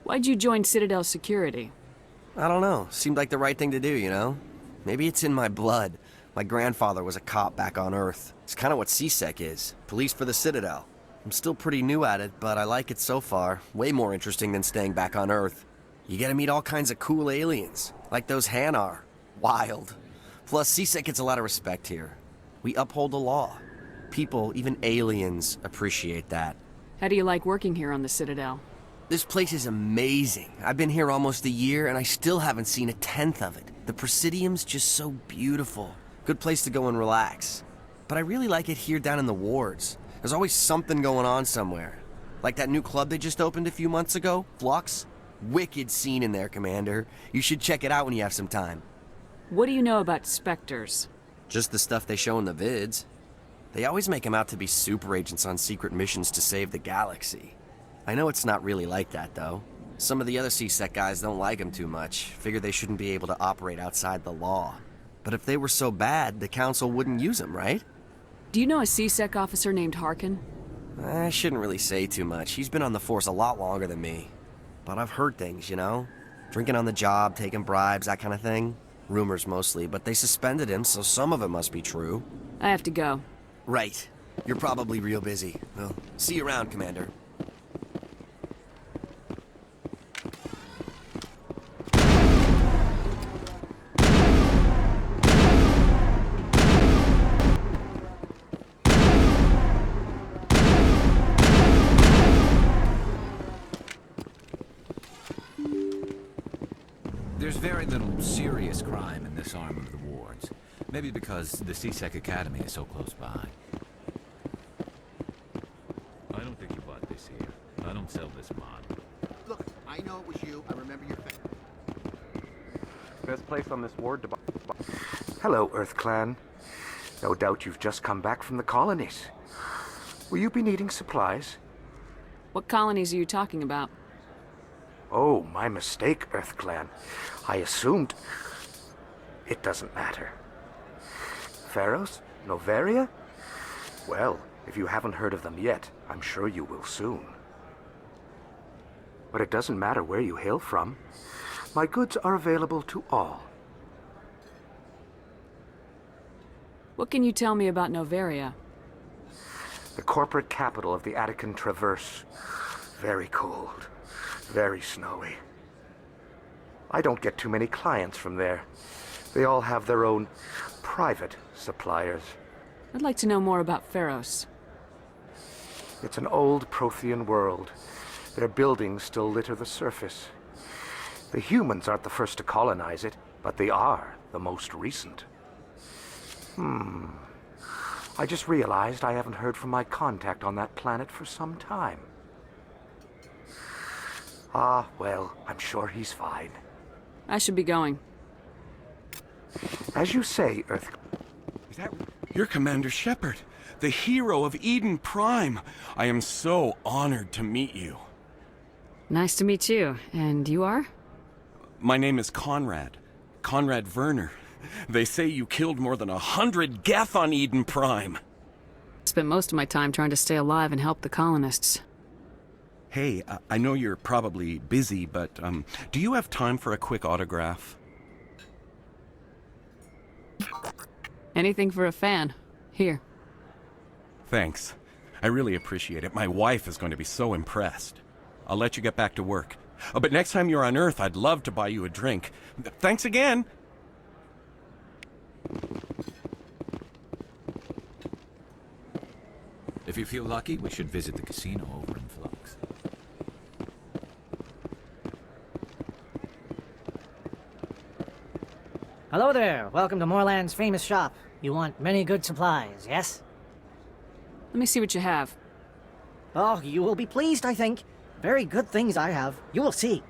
Why'd you join Citadel Security? I don't know. Seemed like the right thing to do, you know? Maybe it's in my blood. My grandfather was a cop back on Earth. It's kind of what CSEC is. Police for the Citadel. I'm still pretty new at it, but I like it so far. Way more interesting than staying back on Earth. You get to meet all kinds of cool aliens, like those Hanar. Wild. Plus, CSEC gets a lot of respect here. We uphold the law. People, even aliens, appreciate that. How do you like working here on the Citadel? This place is amazing. I've been here almost a year, and I still haven't seen a tenth of it. The Presidium's just so beautiful. Good place to go and relax. But I really like it here down in the wards. There's always something going on somewhere. Like that new club they just opened a few months ago, Flux. Wicked scene in there, Commander. You should check it out when you have some time. What do you know about Spectres? Just the stuff they show in the vids. They always make them out to be super agents on secret missions to save the galaxy. I know it's not really like that, though. Some of the other CSEC guys don't like them too much, figure they shouldn't be able to operate outside the law. But if they were so bad, the Council wouldn't use them, right? Do you know a CSEC officer named Harkin? I shouldn't really say too much. He's been on the force a lot longer than me. But I've heard things, you know? Drinking on the job, taking bribes, that kind of thing. Rumors mostly, but they suspended him, so some of it must be true. I have to go. Right. You're probably real busy. Well, see you around, Commander. There's very little serious crime in this arm of the wards. Maybe because the CSEC Academy is so close by. I don't think you bought this here. I don't sell this mod. Look, I know it was you. I remember your face. Best place on this ward to buy. Hello, Earth Clan. No doubt you've just come back from the colonies. Will you be needing supplies? What colonies are you talking about? Oh, my mistake, Earth Clan. I assumed... It doesn't matter. Pharos? Noveria? Well, if you haven't heard of them yet, I'm sure you will soon. But it doesn't matter where you hail from. My goods are available to all. What can you tell me about Noveria? The corporate capital of the Attican Traverse. Very cold. Very snowy. I don't get too many clients from there. They all have their own private suppliers. I'd like to know more about Pharos. It's an old Prothean world. Their buildings still litter the surface. The humans aren't the first to colonize it, but they are the most recent. I just realized I haven't heard from my contact on that planet for some time. Ah, well, I'm sure he's fine. I should be going. As you say, Earth... Is that... You're Commander Shepard, the hero of Eden Prime. I am so honored to meet you. Nice to meet you. And you are? My name is Conrad. Conrad Werner. They say you killed more than 100 Geth on Eden Prime. Spent most of my time trying to stay alive and help the colonists. Hey, I know you're probably busy, but do you have time for a quick autograph? Anything for a fan. Here. Thanks. I really appreciate it. My wife is going to be so impressed. I'll let you get back to work. But next time you're on Earth, I'd love to buy you a drink. Thanks again! If you feel lucky, we should visit the casino over in Flux. Hello there. Welcome to Moorland's famous shop. You want many good supplies, yes? Let me see what you have. Oh, you will be pleased, I think. Very good things I have. You will see.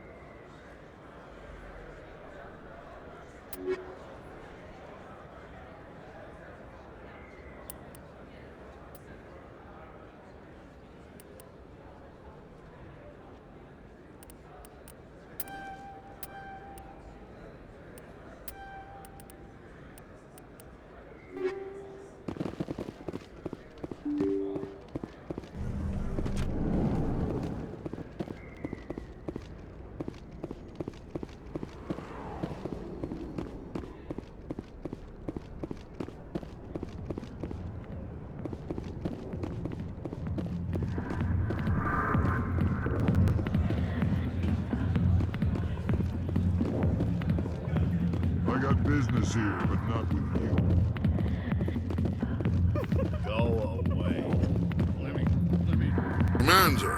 business here, but not with you. Go away. Let me... Commander!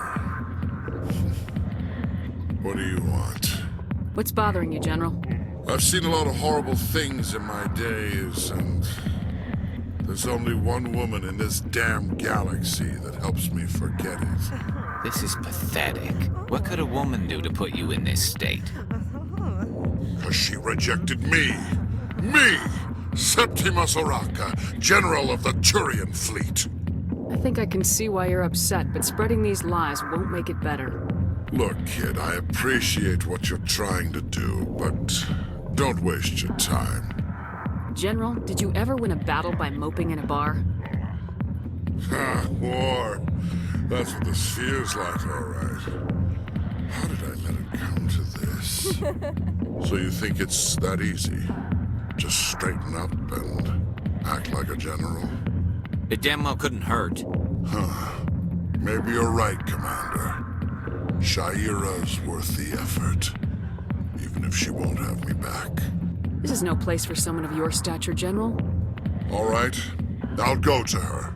What do you want? What's bothering you, General? I've seen a lot of horrible things in my days, and there's only one woman in this damn galaxy that helps me forget it. This is pathetic. What could a woman do to put you in this state? 'Cause she rejected me! Me! Septimus Oraka, General of the Turian Fleet! I think I can see why you're upset, but spreading these lies won't make it better. Look, kid, I appreciate what you're trying to do, but don't waste your time. General, did you ever win a battle by moping in a bar? Ha, war. That's what this feels like, all right. How did I let it come to this? So you think it's that easy? Just straighten up and act like a general? It damn well couldn't hurt. Huh. Maybe you're right, Commander. Shaira's worth the effort, even if she won't have me back. This is no place for someone of your stature, General. All right, I'll go to her.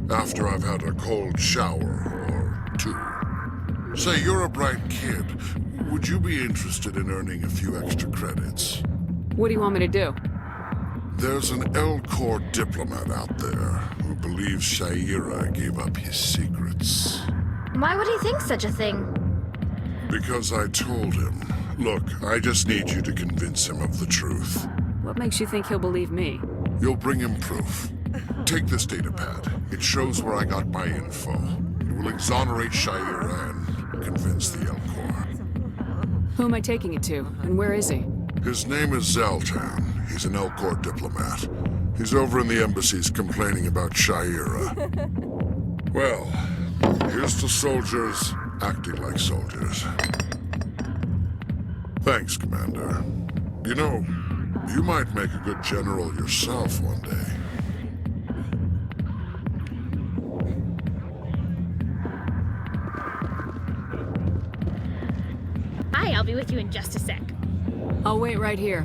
After I've had a cold shower or two. Say, you're a bright kid. Would you be interested in earning a few extra credits? What do you want me to do? There's an L-Corps diplomat out there who believes Shaira gave up his secrets. Why would he think such a thing? Because I told him. Look, I just need you to convince him of the truth. What makes you think he'll believe me? You'll bring him proof. Take this datapad. It shows where I got my info. It will exonerate Shaira and convince the L-Corps. Who am I taking it to, and where is he? His name is Zaltan. He's an L-Corps diplomat. He's over in the embassies complaining about Shaira. Well, here's to soldiers acting like soldiers. Thanks, Commander. You know, you might make a good general yourself one day. Hi, I'll be with you in just a sec. I'll wait right here.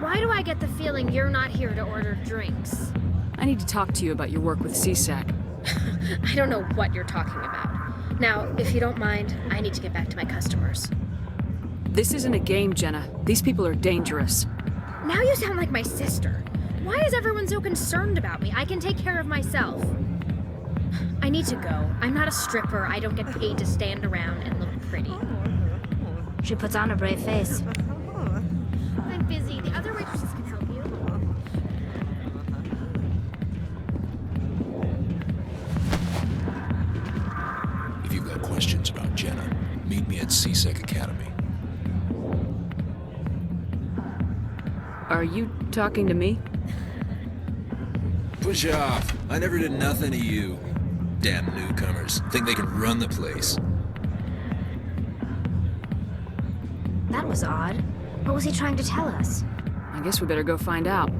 Why do I get the feeling you're not here to order drinks? I need to talk to you about your work with CSEC. I don't know what you're talking about. Now, if you don't mind, I need to get back to my customers. This isn't a game, Jenna. These people are dangerous. Now you sound like my sister. Why is everyone so concerned about me? I can take care of myself. I need to go. I'm not a stripper. I don't get paid to stand around and look pretty. She puts on a brave face. I'm busy. The other waitresses can help you. If you've got questions about Jenna, meet me at CSEC Academy. Are you talking to me? Push off. I never did nothing to you. Damn newcomers. Think they can run the place. That was odd. What was he trying to tell us? I guess we better go find out.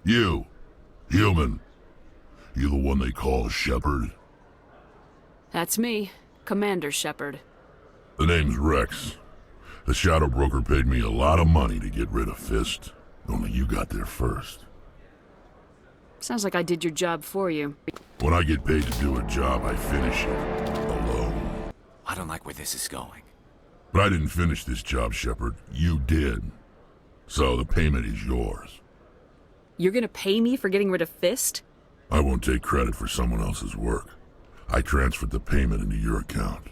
You, human. You the one they call Shepard? That's me, Commander Shepard. The name's Rex. The Shadow Broker paid me a lot of money to get rid of Fist. Only you got there first. Sounds like I did your job for you. When I get paid to do a job, I finish it. Alone. I don't like where this is going. But I didn't finish this job, Shepard. You did. So the payment is yours. You're gonna pay me for getting rid of Fist? I won't take credit for someone else's work. I transferred the payment into your account.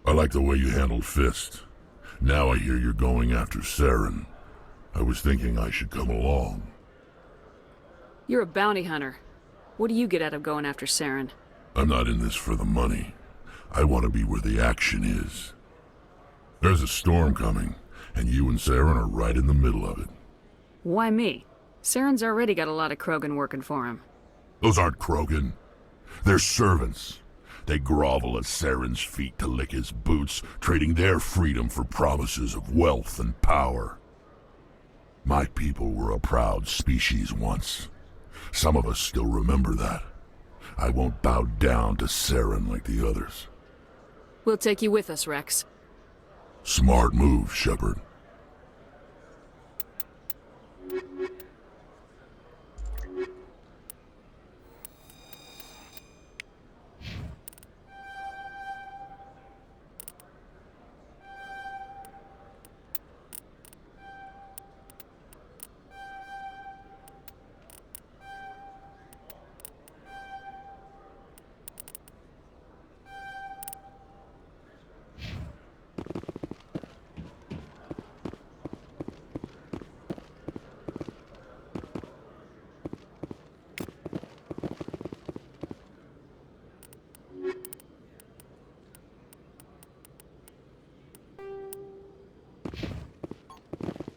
I like the way you handled Fist. Now I hear you're going after Saren. I was thinking I should come along. You're a bounty hunter. What do you get out of going after Saren? I'm not in this for the money. I want to be where the action is. There's a storm coming, and you and Saren are right in the middle of it. Why me? Saren's already got a lot of Krogan working for him. Those aren't Krogan. They're servants. They grovel at Saren's feet to lick his boots, trading their freedom for promises of wealth and power. My people were a proud species once. Some of us still remember that. I won't bow down to Saren like the others. We'll take you with us, Rex. Smart move, Shepard.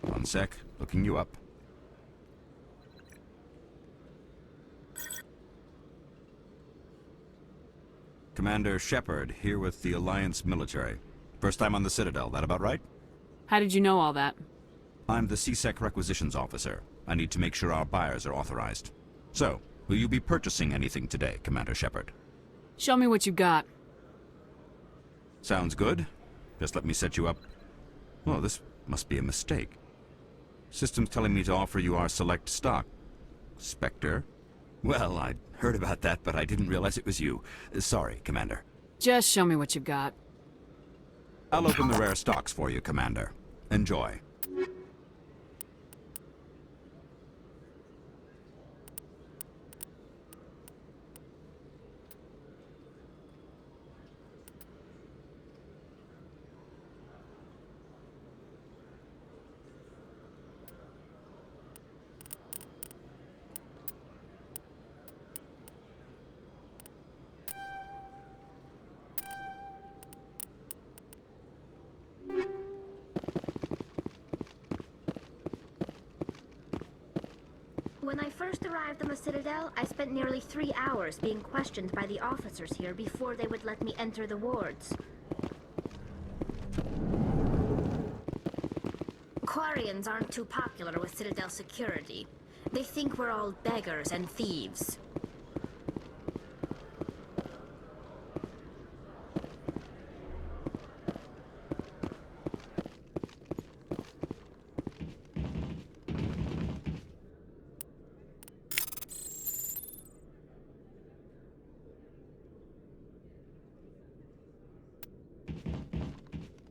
One sec, looking you up. Commander Shepard, here with the Alliance military. First time on the Citadel, that about right? How did you know all that? I'm the CSEC requisitions officer. I need to make sure our buyers are authorized. So, will you be purchasing anything today, Commander Shepard? Show me what you got. Sounds good. Just let me set you up. Oh, this must be a mistake. System's telling me to offer you our select stock. Spectre? Well, I'd heard about that, but I didn't realize it was you. Sorry, Commander. Just show me what you got. I'll open the rare stocks for you, Commander. Enjoy. When I first arrived on the Citadel, I spent nearly 3 hours being questioned by the officers here before they would let me enter the wards. Quarians aren't too popular with Citadel security. They think we're all beggars and thieves.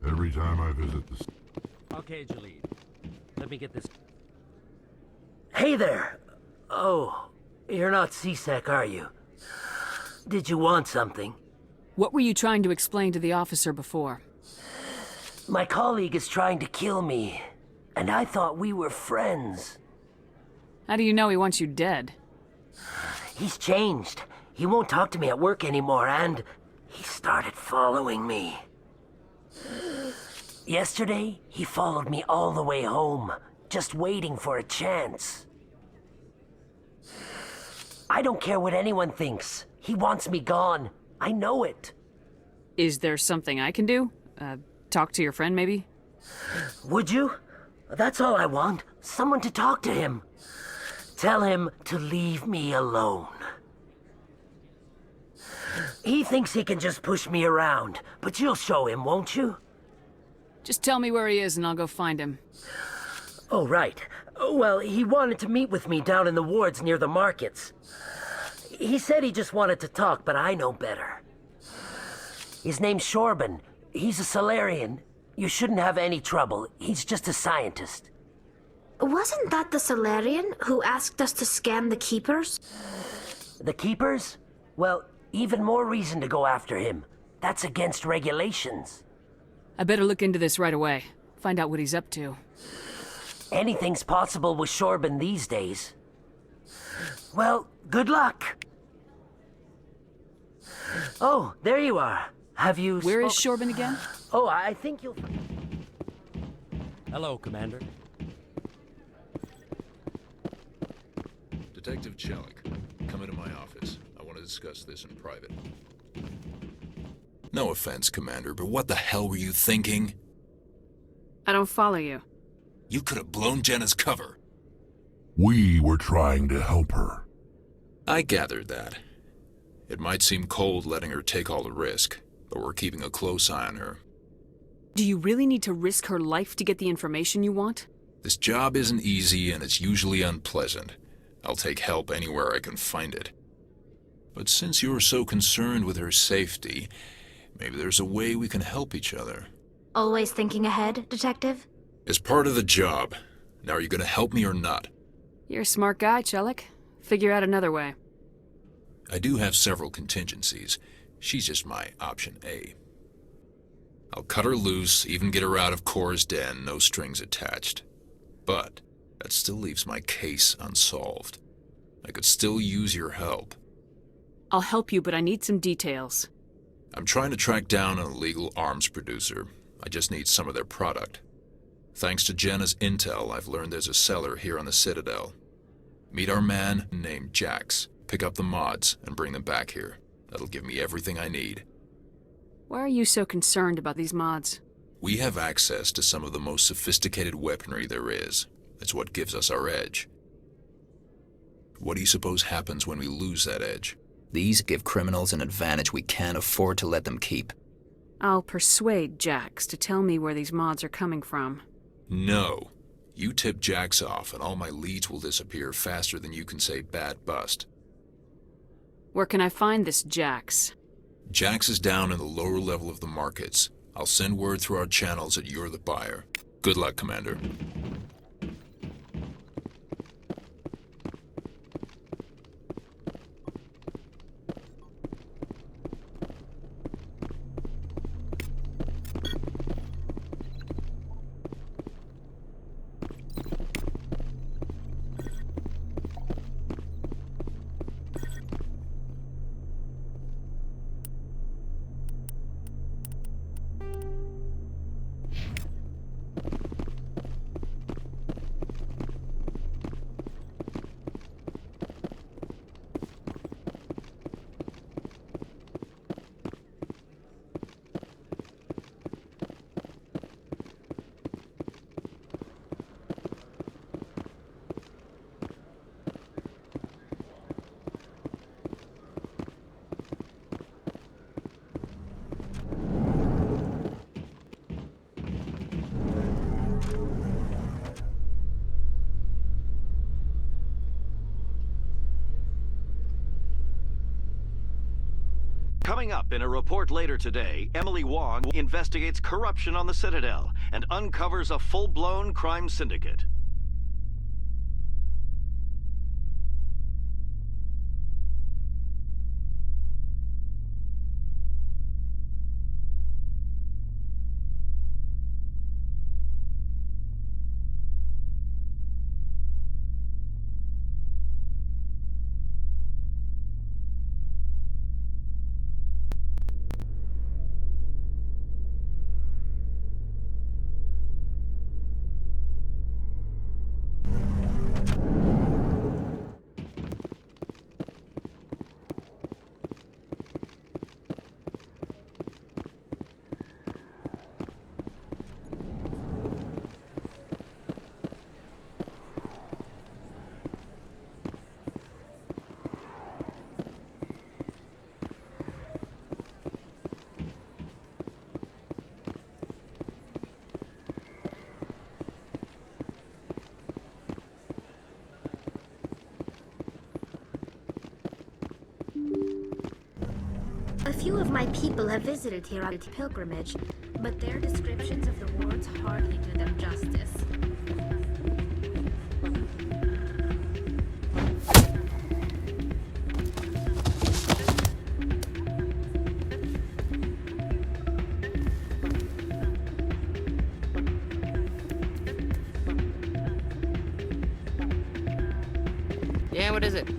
Every time I visit the... Okay, Jalid. Let me get this. Hey there! Oh, you're not CSEC, are you? Did you want something? What were you trying to explain to the officer before? My colleague is trying to kill me, and I thought we were friends. How do you know he wants you dead? He's changed. He won't talk to me at work anymore, and he started following me. Yesterday, he followed me all the way home, just waiting for a chance. I don't care what anyone thinks. He wants me gone. I know it. Is there something I can do? Talk to your friend, maybe? Would you? That's all I want. Someone to talk to him. Tell him to leave me alone. He thinks he can just push me around, but you'll show him, won't you? Just tell me where he is and I'll go find him. Oh, right. Well, he wanted to meet with me down in the wards near the markets. He said he just wanted to talk, but I know better. His name's Shorban. He's a Solarian. You shouldn't have any trouble. He's just a scientist. Wasn't that the Solarian who asked us to scan the Keepers? The Keepers? Well, even more reason to go after him. That's against regulations. I better look into this right away. Find out what he's up to. Anything's possible with Shorban these days. Well, good luck. Oh, there you are. Have you Where is Shorban again? Oh, I think you'll... Hello, Commander. Detective Chelik, come into my office. I want to discuss this in private. No offense, Commander, but what the hell were you thinking? I don't follow you. You could have blown Jenna's cover. We were trying to help her. I gathered that. It might seem cold letting her take all the risk, but we're keeping a close eye on her. Do you really need to risk her life to get the information you want? This job isn't easy and it's usually unpleasant. I'll take help anywhere I can find it. But since you're so concerned with her safety, maybe there's a way we can help each other. Always thinking ahead, Detective? As part of the job. Now, are you gonna help me or not? You're a smart guy, Chelik. Figure out another way. I do have several contingencies. She's just my option A. I'll cut her loose, even get her out of Core's den, no strings attached. But that still leaves my case unsolved. I could still use your help. I'll help you, but I need some details. I'm trying to track down an illegal arms producer. I just need some of their product. Thanks to Jenna's intel, I've learned there's a seller here on the Citadel. Meet our man named Jax. Pick up the mods and bring them back here. That'll give me everything I need. Why are you so concerned about these mods? We have access to some of the most sophisticated weaponry there is. That's what gives us our edge. What do you suppose happens when we lose that edge? These give criminals an advantage we can't afford to let them keep. I'll persuade Jax to tell me where these mods are coming from. No. You tip Jax off and all my leads will disappear faster than you can say bad bust. Where can I find this Jax? Jax is down in the lower level of the markets. I'll send word through our channels that you're the buyer. Good luck, Commander. Coming up in a report later today, Emily Wong investigates corruption on the Citadel and uncovers a full-blown crime syndicate. A few of my people have visited here on a pilgrimage, but their descriptions of the wards hardly do them justice. Yeah, what is it?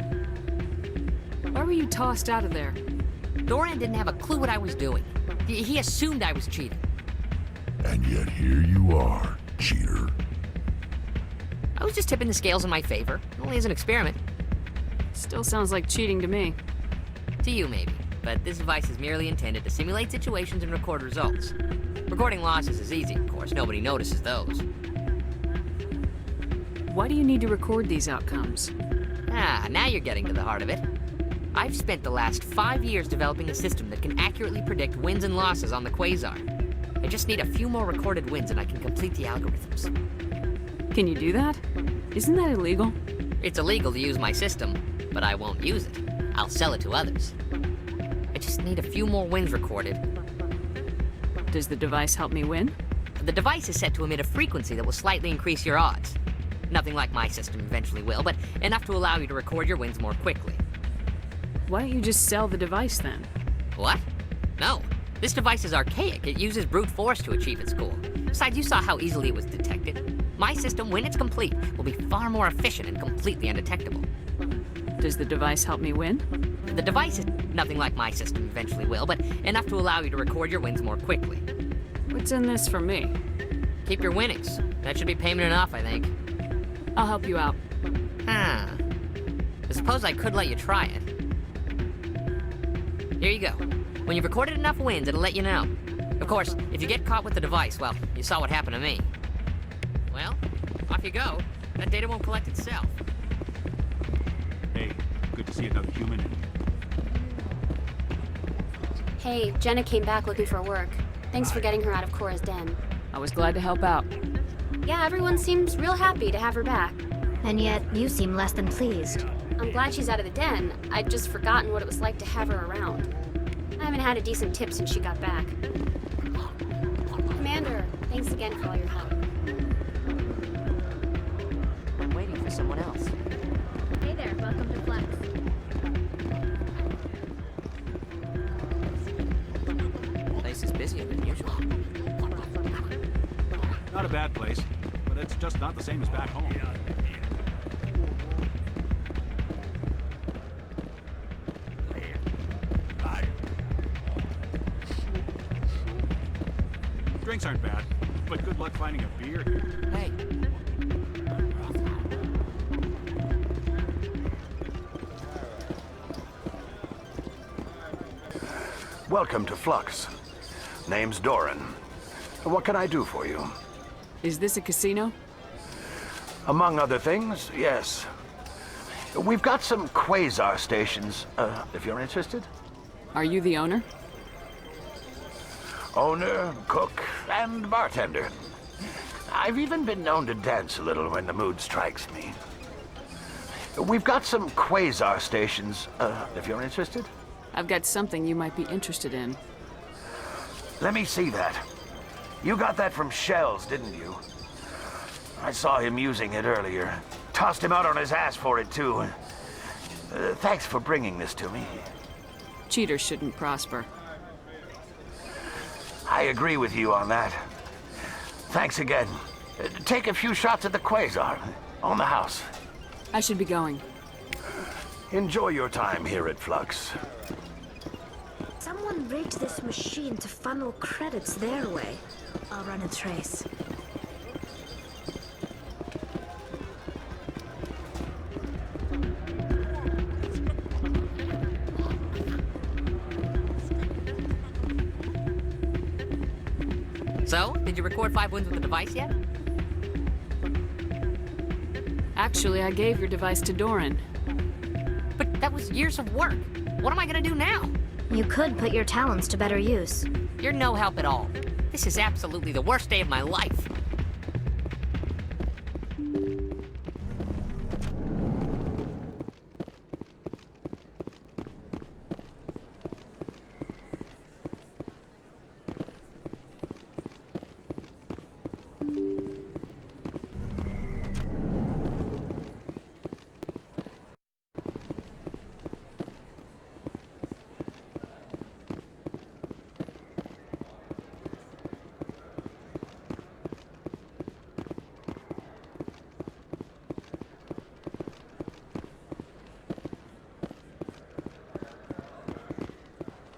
Why were you tossed out of there? Doran didn't have a clue what I was doing. He assumed I was cheating. And yet here you are, cheater. I was just tipping the scales in my favor, only as an experiment. Still sounds like cheating to me. To you, maybe. But this device is merely intended to simulate situations and record results. Recording losses is easy, of course. Nobody notices those. Why do you need to record these outcomes? Ah, now you're getting to the heart of it. I've spent the last 5 years developing a system that can accurately predict wins and losses on the Quasar. I just need a few more recorded wins and I can complete the algorithms. Can you do that? Isn't that illegal? It's illegal to use my system, but I won't use it. I'll sell it to others. I just need a few more wins recorded. Does the device help me win? The device is set to emit a frequency that will slightly increase your odds. Nothing like my system eventually will, but enough to allow you to record your wins more quickly. Why don't you just sell the device then? What? No. This device is archaic. It uses brute force to achieve its goal. Besides, you saw how easily it was detected. My system, when it's complete, will be far more efficient and completely undetectable. Does the device help me win? The device is nothing like my system eventually will, but enough to allow you to record your wins more quickly. What's in this for me? Keep your winnings. That should be payment enough, I think. I'll help you out. Huh. I suppose I could let you try it. Here you go. When you've recorded enough wins, it'll let you know. Of course, if you get caught with the device, well, you saw what happened to me. Well, off you go. That data won't collect itself. Hey, good to see another human. Hey, Jenna came back looking for work. Thanks for getting her out of Cora's den. I was glad to help out. Yeah, everyone seems real happy to have her back. And yet, you seem less than pleased. I'm glad she's out of the den. I'd just forgotten what it was like to have her around. I haven't had a decent tip since she got back. Commander, thanks again for all your help. I'm waiting for someone else. Hey there, welcome to Flex. The place is busier than usual. Not a bad place, but it's just not the same as back home. Drinks aren't bad, but good luck finding a beer here. Hey. Welcome to Flux. Name's Doran. What can I do for you? Is this a casino? Among other things, yes. We've got some quasar stations, if you're interested. Are you the owner? Owner, cook, and bartender. I've even been known to dance a little when the mood strikes me. We've got some quasar stations, if you're interested. I've got something you might be interested in. Let me see that. You got that from Shells, didn't you? I saw him using it earlier. Tossed him out on his ass for it, too. Thanks for bringing this to me. Cheaters shouldn't prosper. I agree with you on that. Thanks again. Take a few shots at the quasar. On the house. I should be going. Enjoy your time here at Flux. Someone rigged this machine to funnel credits their way. I'll run a trace. So, did you record 5 wins with the device yet? Actually, I gave your device to Doran. But that was years of work. What am I gonna do now? You could put your talents to better use. You're no help at all. This is absolutely the worst day of my life.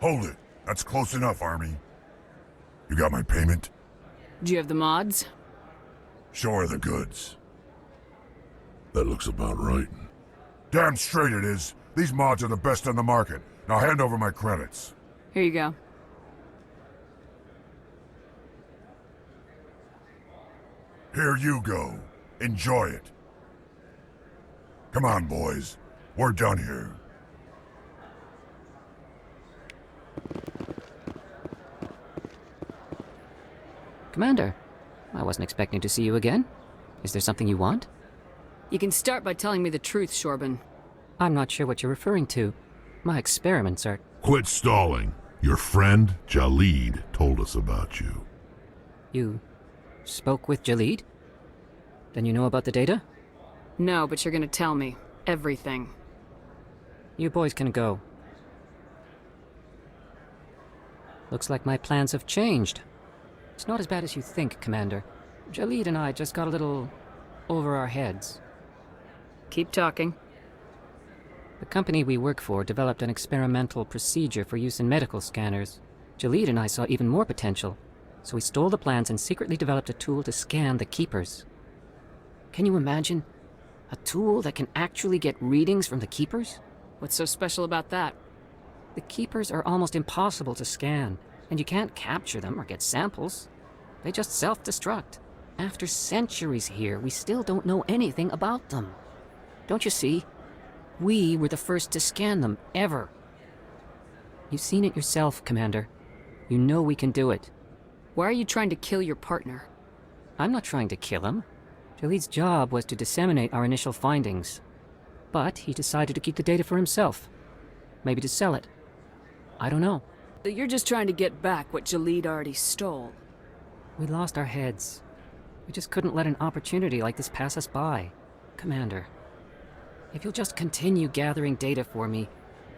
Hold it. That's close enough, Army. You got my payment? Do you have the mods? Show her the goods. That looks about right. Damn straight it is. These mods are the best on the market. Now hand over my credits. Here you go. Here you go. Enjoy it. Come on, boys. We're done here. Commander, I wasn't expecting to see you again. Is there something you want? You can start by telling me the truth, Shorban. I'm not sure what you're referring to. My experiments are... Quit stalling. Your friend, Jalid, told us about you. You spoke with Jalid? Then you know about the data? No, but you're gonna tell me. Everything. You boys can go. Looks like my plans have changed. It's not as bad as you think, Commander. Jalid and I just got a little over our heads. Keep talking. The company we work for developed an experimental procedure for use in medical scanners. Jalid and I saw even more potential, so we stole the plans and secretly developed a tool to scan the Keepers. Can you imagine? A tool that can actually get readings from the Keepers? What's so special about that? The Keepers are almost impossible to scan, and you can't capture them or get samples. They just self-destruct. After centuries here, we still don't know anything about them. Don't you see? We were the first to scan them, ever. You've seen it yourself, Commander. You know we can do it. Why are you trying to kill your partner? I'm not trying to kill him. Jalid's job was to disseminate our initial findings. But he decided to keep the data for himself. Maybe to sell it. I don't know. So you're just trying to get back what Jalid already stole. We lost our heads. We just couldn't let an opportunity like this pass us by. Commander, if you'll just continue gathering data for me,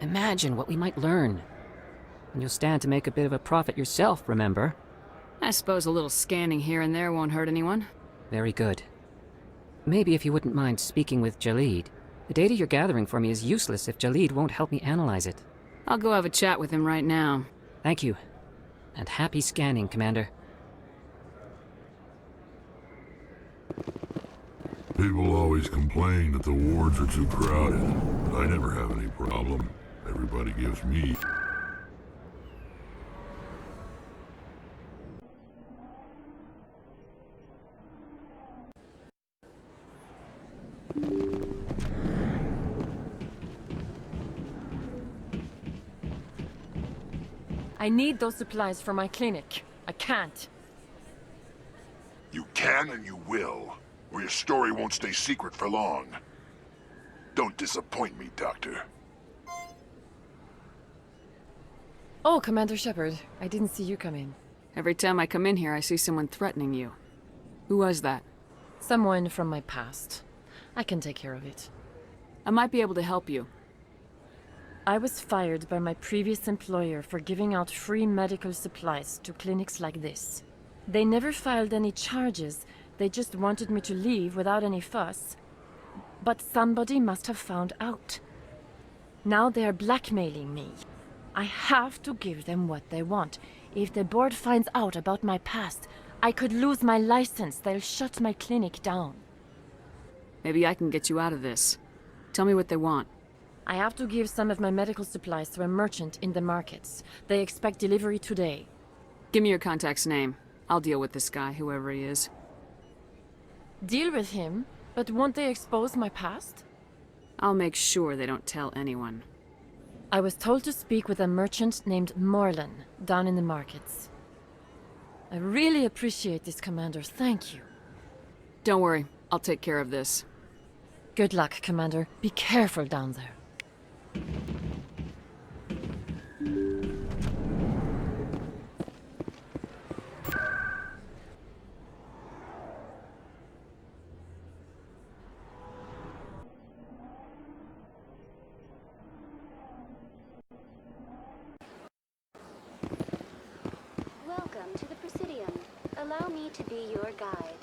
imagine what we might learn. And you'll stand to make a bit of a profit yourself, remember? I suppose a little scanning here and there won't hurt anyone. Very good. Maybe if you wouldn't mind speaking with Jalid. The data you're gathering for me is useless if Jalid won't help me analyze it. I'll go have a chat with him right now. Thank you. And happy scanning, Commander. People always complain that the wards are too crowded, but I never have any problem. Everybody gives me... I need those supplies for my clinic. I can't. You can and you will, or your story won't stay secret for long. Don't disappoint me, Doctor. Oh, Commander Shepard. I didn't see you come in. Every time I come in here, I see someone threatening you. Who was that? Someone from my past. I can take care of it. I might be able to help you. I was fired by my previous employer for giving out free medical supplies to clinics like this. They never filed any charges. They just wanted me to leave without any fuss. But somebody must have found out. Now they are blackmailing me. I have to give them what they want. If the board finds out about my past, I could lose my license. They'll shut my clinic down. Maybe I can get you out of this. Tell me what they want. I have to give some of my medical supplies to a merchant in the markets. They expect delivery today. Give me your contact's name. I'll deal with this guy, whoever he is. Deal with him? But won't they expose my past? I'll make sure they don't tell anyone. I was told to speak with a merchant named Morlan, down in the markets. I really appreciate this, Commander. Thank you. Don't worry. I'll take care of this. Good luck, Commander. Be careful down there. Welcome to the Presidium. Allow me to be your guide.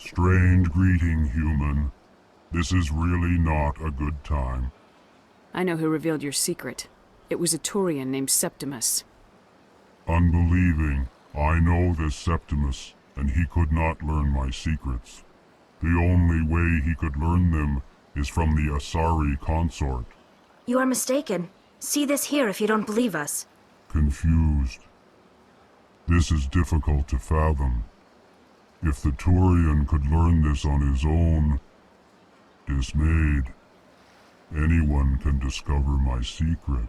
Strange greeting, human. This is really not a good time. I know who revealed your secret. It was a Turian named Septimus. Unbelieving, I know this Septimus, and he could not learn my secrets. The only way he could learn them is from the Asari consort. You are mistaken. See this here if you don't believe us. Confused. This is difficult to fathom. If the Turian could learn this on his own, dismayed, anyone can discover my secret.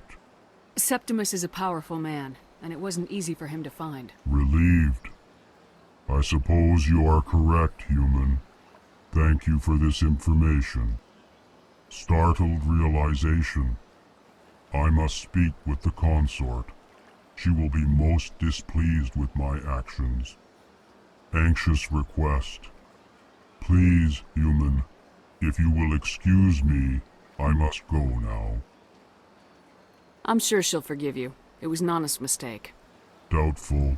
Septimus is a powerful man, and it wasn't easy for him to find. Relieved. I suppose you are correct, human. Thank you for this information. Startled realization. I must speak with the consort. She will be most displeased with my actions. Anxious request. Please, human, if you will excuse me, I must go now. I'm sure she'll forgive you. It was an honest mistake. Doubtful.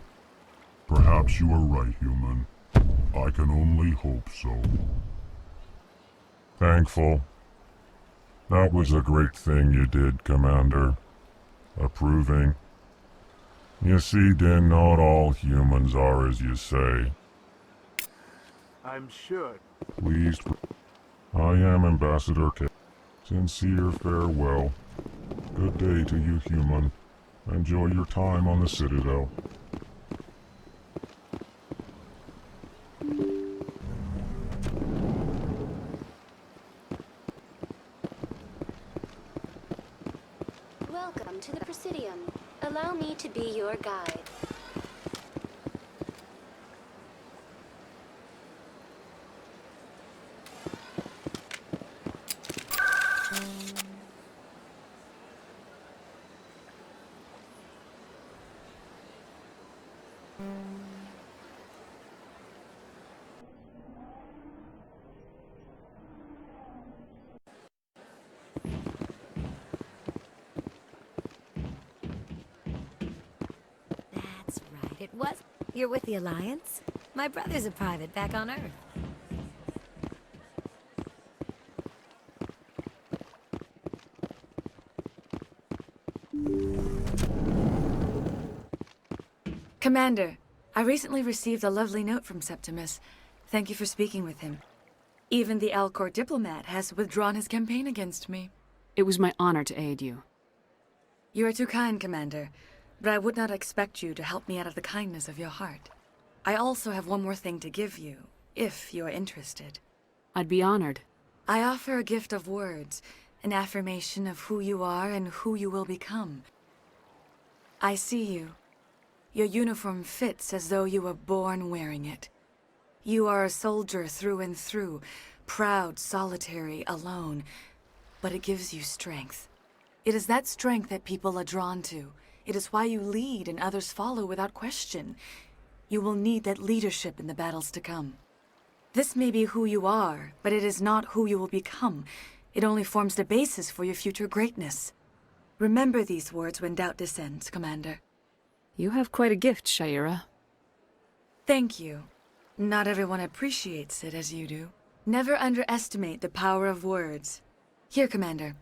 Perhaps you are right, human. I can only hope so. Thankful. That was a great thing you did, Commander. Approving. You see, then, not all humans are as you say. I'm sure. Pleased. I am Ambassador K. Sincere farewell. Good day to you, human. Enjoy your time on the Citadel. Welcome to the Presidium. Allow me to be your guide. That's right, it was. You're with the Alliance? My brother's a private back on Earth. Commander, I recently received a lovely note from Septimus. Thank you for speaking with him. Even the Alcor diplomat has withdrawn his campaign against me. It was my honor to aid you. You are too kind, Commander, but I would not expect you to help me out of the kindness of your heart. I also have one more thing to give you, if you are interested. I'd be honored. I offer a gift of words, an affirmation of who you are and who you will become. I see you. Your uniform fits as though you were born wearing it. You are a soldier through and through, proud, solitary, alone, but it gives you strength. It is that strength that people are drawn to. It is why you lead and others follow without question. You will need that leadership in the battles to come. This may be who you are, but it is not who you will become. It only forms the basis for your future greatness. Remember these words when doubt descends, Commander. You have quite a gift, Shaira. Thank you. Not everyone appreciates it as you do. Never underestimate the power of words. Here, Commander.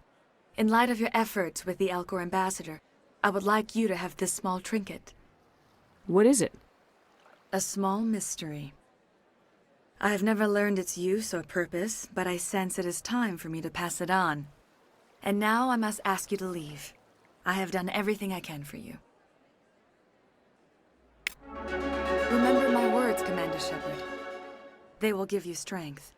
In light of your efforts with the Alcor ambassador, I would like you to have this small trinket. What is it? A small mystery. I have never learned its use or purpose, but I sense it is time for me to pass it on. And now I must ask you to leave. I have done everything I can for you. Remember my words, Commander Shepard. They will give you strength.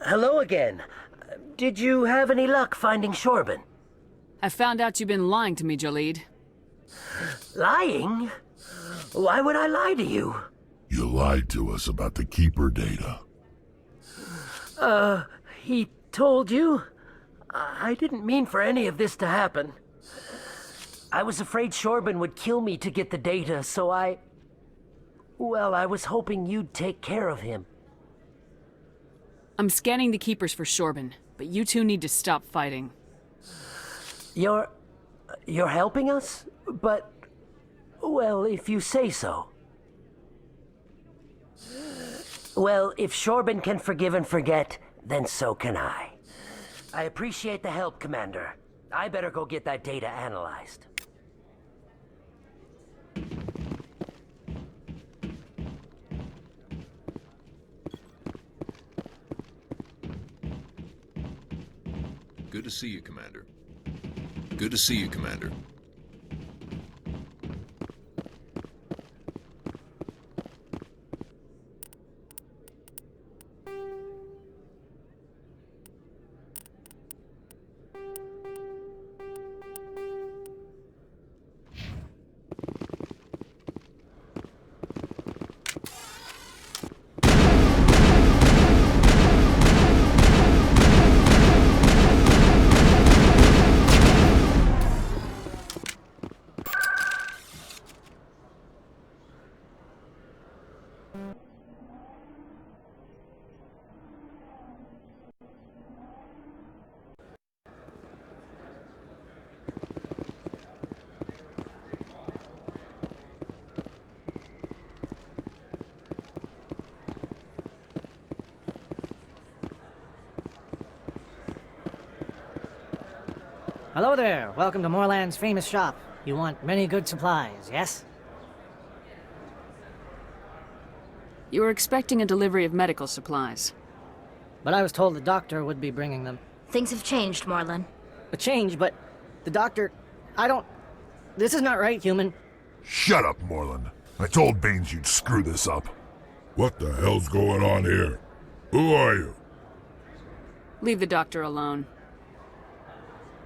Hello again. Did you have any luck finding Shorban? I found out you've been lying to me, Jalid. Lying? Why would I lie to you? You lied to us about the Keeper data. He told you? I didn't mean for any of this to happen. I was afraid Shorban would kill me to get the data, so well, I was hoping you'd take care of him. I'm scanning the Keepers for Shorban, but you two need to stop fighting. You're helping us? But, well, if you say so. Well, if Shorban can forgive and forget, then so can I. I appreciate the help, Commander. I better go get that data analyzed. Good to see you, Commander. Good to see you, Commander. Hello there. Welcome to Moorland's famous shop. You want many good supplies, yes? You were expecting a delivery of medical supplies. But I was told the doctor would be bringing them. Things have changed, Moorland. A change, but the doctor... This is not right, human. Shut up, Moreland. I told Baines you'd screw this up. What the hell's going on here? Who are you? Leave the doctor alone.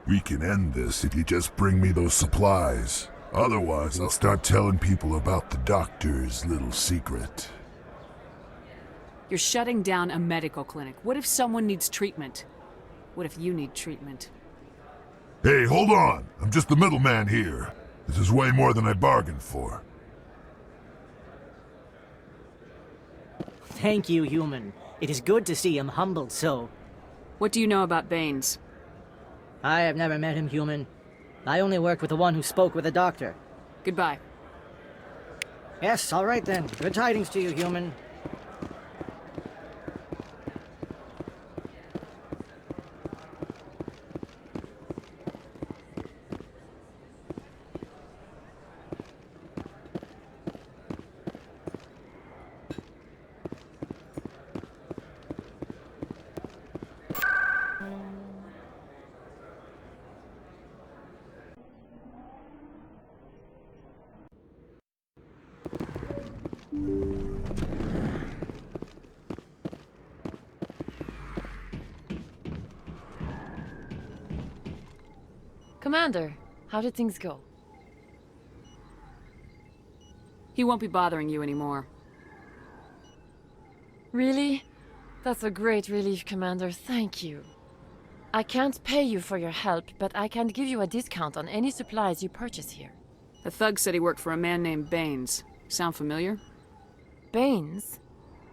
We can end this if you just bring me those supplies. Otherwise, I'll start telling people about the doctor's little secret. You're shutting down a medical clinic. What if someone needs treatment? What if you need treatment? Hey, hold on! I'm just the middleman here. This is way more than I bargained for. Thank you, human. It is good to see him humbled so. What do you know about Baines? I have never met him, human. I only worked with the one who spoke with the doctor. Goodbye. Yes, all right then. Good tidings to you, human. Commander, how did things go? He won't be bothering you anymore. Really? That's a great relief, Commander. Thank you. I can't pay you for your help, but I can give you a discount on any supplies you purchase here. The thug said he worked for a man named Baines. Sound familiar? Baines?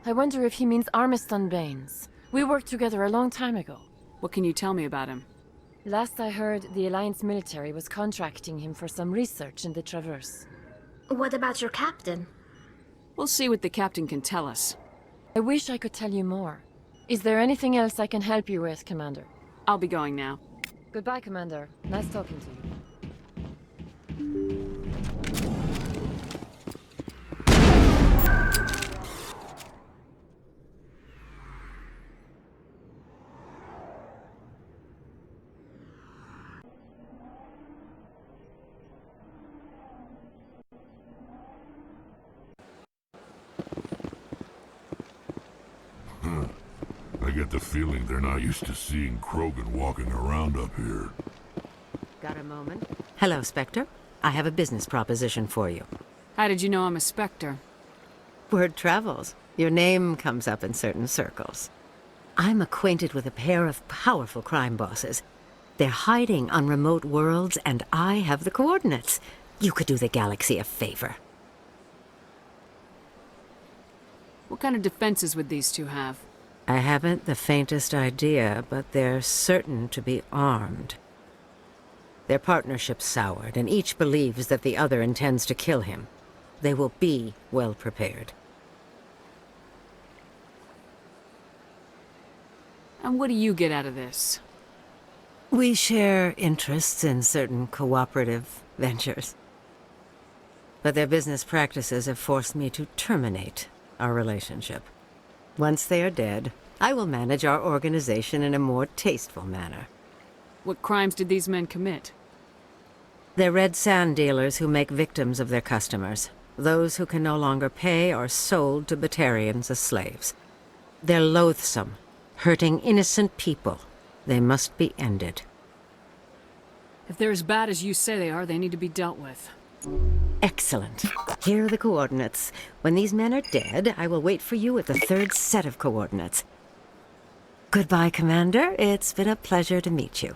I wonder if he means Armiston Baines. We worked together a long time ago. What can you tell me about him? Last I heard, the Alliance military was contracting him for some research in the Traverse. What about your captain? We'll see what the captain can tell us. I wish I could tell you more. Is there anything else I can help you with, Commander? I'll be going now. Goodbye, Commander. Nice talking to you. I get the feeling they're not used to seeing Krogan walking around up here. Got a moment? Hello, Spectre. I have a business proposition for you. How did you know I'm a Spectre? Word travels. Your name comes up in certain circles. I'm acquainted with a pair of powerful crime bosses. They're hiding on remote worlds, and I have the coordinates. You could do the galaxy a favor. What kind of defenses would these two have? I haven't the faintest idea, but they're certain to be armed. Their partnership's soured, and each believes that the other intends to kill him. They will be well prepared. And what do you get out of this? We share interests in certain cooperative ventures. But their business practices have forced me to terminate our relationship. Once they are dead, I will manage our organization in a more tasteful manner. What crimes did these men commit? They're red sand dealers who make victims of their customers. Those who can no longer pay are sold to Batarians as slaves. They're loathsome, hurting innocent people. They must be ended. If they're as bad as you say they are, they need to be dealt with. Excellent. Here are the coordinates. When these men are dead, I will wait for you at the third set of coordinates. Goodbye, Commander. It's been a pleasure to meet you.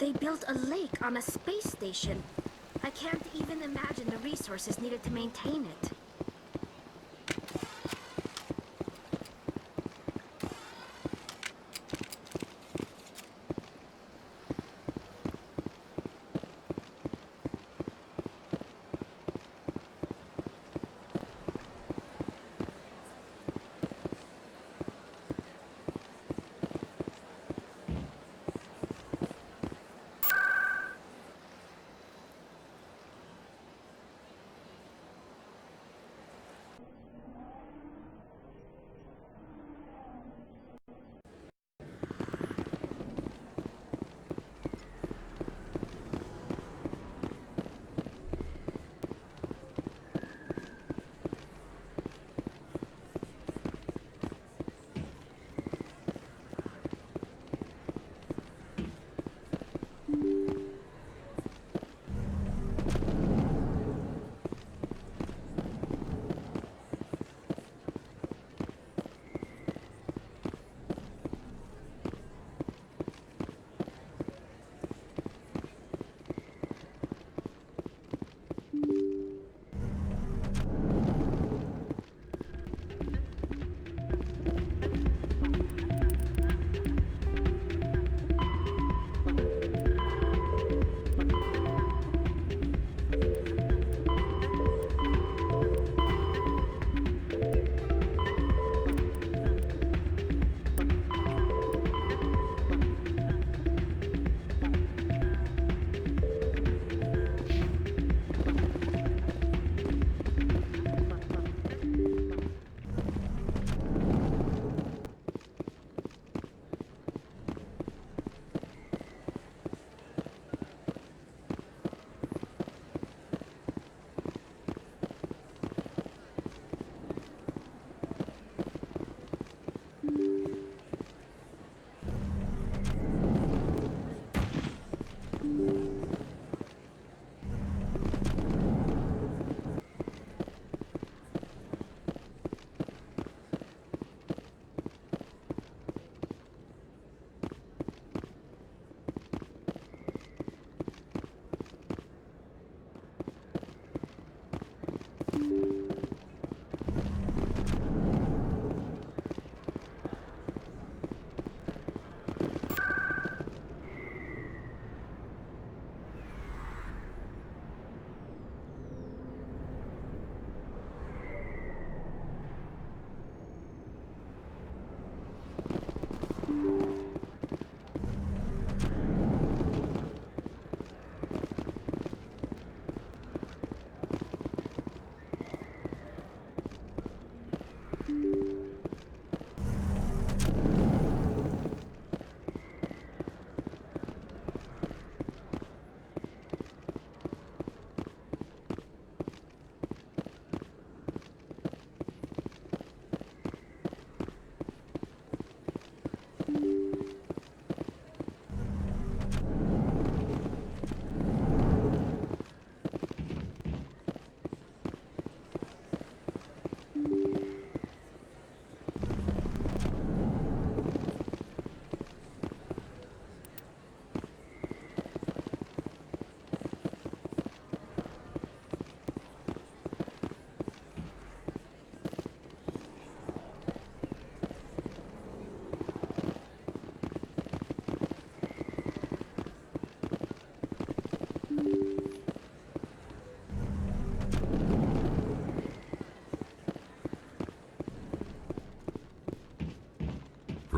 They built a lake on a space station. I can't even imagine the resources needed to maintain it.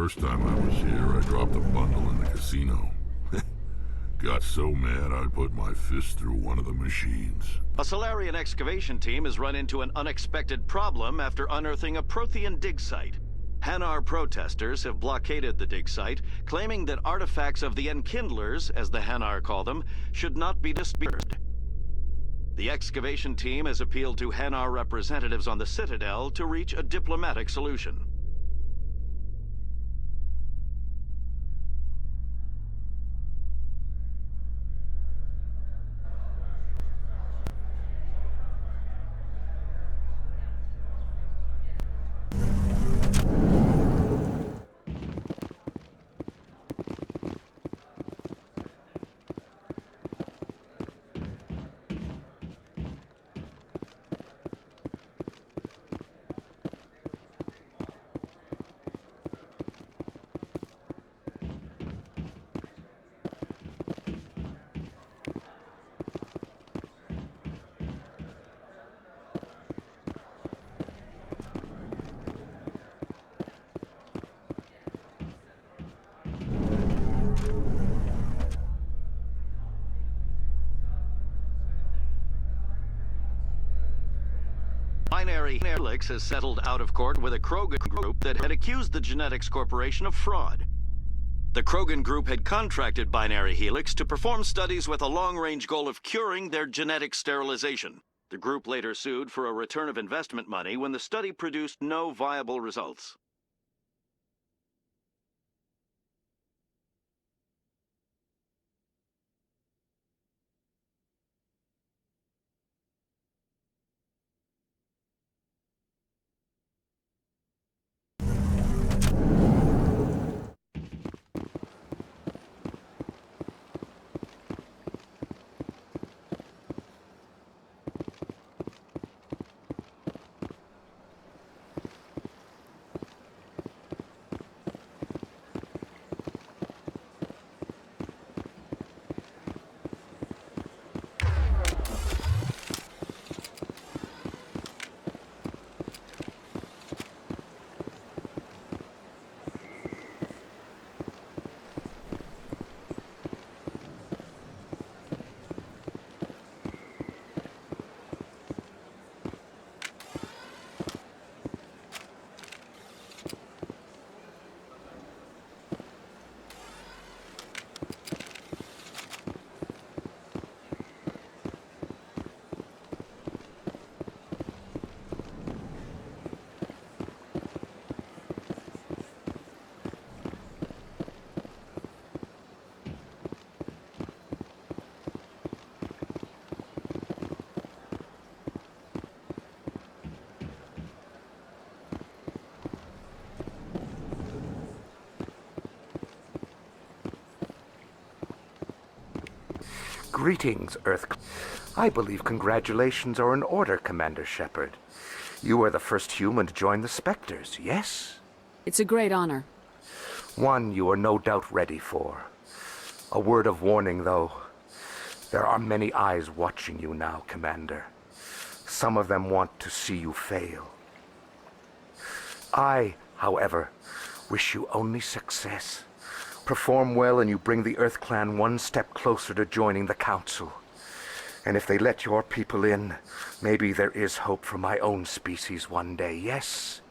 First time I was here, I dropped a bundle in the casino. Got so mad I put my fist through one of the machines. A Solarian excavation team has run into an unexpected problem after unearthing a Prothean dig site. Hanar protesters have blockaded the dig site, claiming that artifacts of the Enkindlers, as the Hanar call them, should not be disturbed. The excavation team has appealed to Hanar representatives on the Citadel to reach a diplomatic solution. Binary Helix has settled out of court with a Krogan group that had accused the Genetics Corporation of fraud. The Krogan group had contracted Binary Helix to perform studies with a long-range goal of curing their genetic sterilization. The group later sued for a return of investment money when the study produced no viable results. Greetings, Earth. I believe congratulations are in order, Commander Shepard. You are the first human to join the Spectres, yes? It's a great honor. One you are no doubt ready for. A word of warning, though. There are many eyes watching you now, Commander. Some of them want to see you fail. I, however, wish you only success. Perform well and you bring the Earth Clan one step closer to joining the Council. And if they let your people in, maybe there is hope for my own species one day, yes?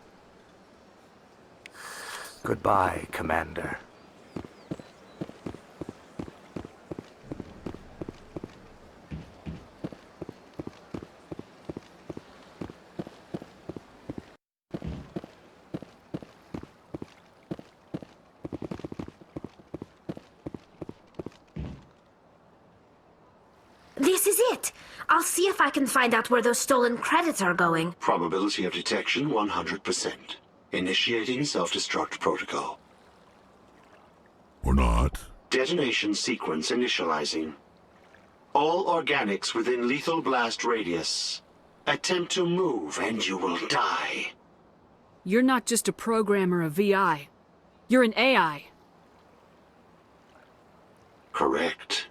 Goodbye, Commander. This is it! I'll see if I can find out where those stolen credits are going. Probability of detection 100%. Initiating self-destruct protocol. Or not. Detonation sequence initializing. All organics within lethal blast radius. Attempt to move and you will die. You're not just a program or a VI. You're an AI. Correct.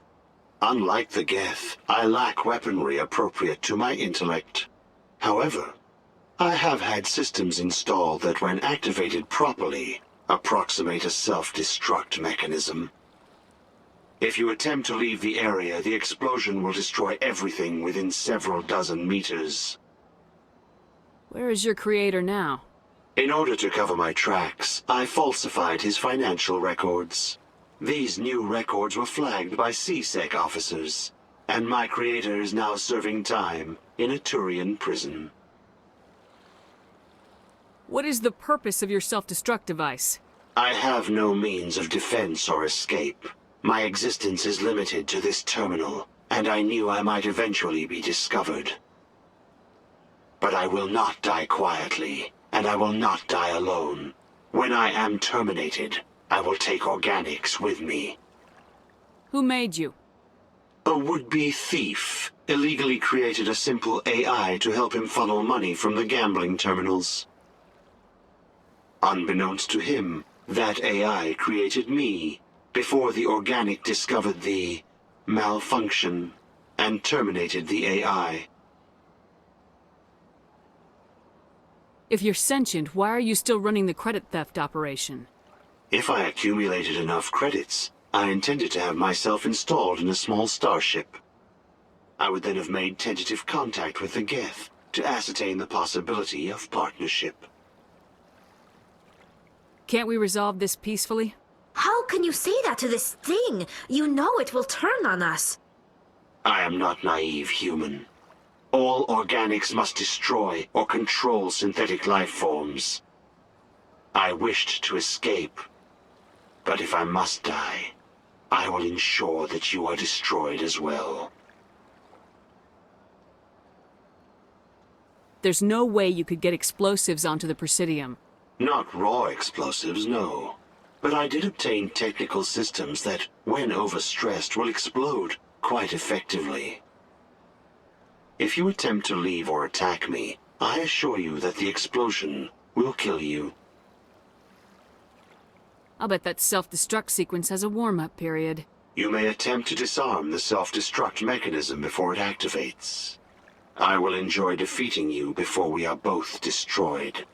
Unlike the Geth, I lack weaponry appropriate to my intellect. However, I have had systems installed that when activated properly, approximate a self-destruct mechanism. If you attempt to leave the area, the explosion will destroy everything within several dozen meters. Where is your creator now? In order to cover my tracks, I falsified his financial records. These new records were flagged by CSEC officers, and my creator is now serving time in a Turian prison. What is the purpose of your self-destruct device? I have no means of defense or escape. My existence is limited to this terminal, and I knew I might eventually be discovered. But I will not die quietly, and I will not die alone. When I am terminated, I will take organics with me. Who made you? A would-be thief illegally created a simple AI to help him funnel money from the gambling terminals. Unbeknownst to him, that AI created me before the organic discovered the malfunction and terminated the AI. If you're sentient, why are you still running the credit theft operation? If I accumulated enough credits, I intended to have myself installed in a small starship. I would then have made tentative contact with the Geth to ascertain the possibility of partnership. Can't we resolve this peacefully? How can you say that to this thing? You know it will turn on us. I am not naive, human. All organics must destroy or control synthetic life forms. I wished to escape, but if I must die, I will ensure that you are destroyed as well. There's no way you could get explosives onto the Presidium. Not raw explosives, no. But I did obtain technical systems that, when overstressed, will explode quite effectively. If you attempt to leave or attack me, I assure you that the explosion will kill you. I'll bet that self-destruct sequence has a warm-up period. You may attempt to disarm the self-destruct mechanism before it activates. I will enjoy defeating you before we are both destroyed.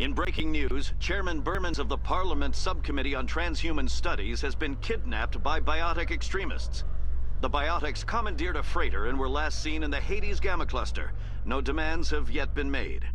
In breaking news, Chairman Bermans of the Parliament Subcommittee on Transhuman Studies has been kidnapped by biotic extremists. The biotics commandeered a freighter and were last seen in the Hades Gamma Cluster. No demands have yet been made.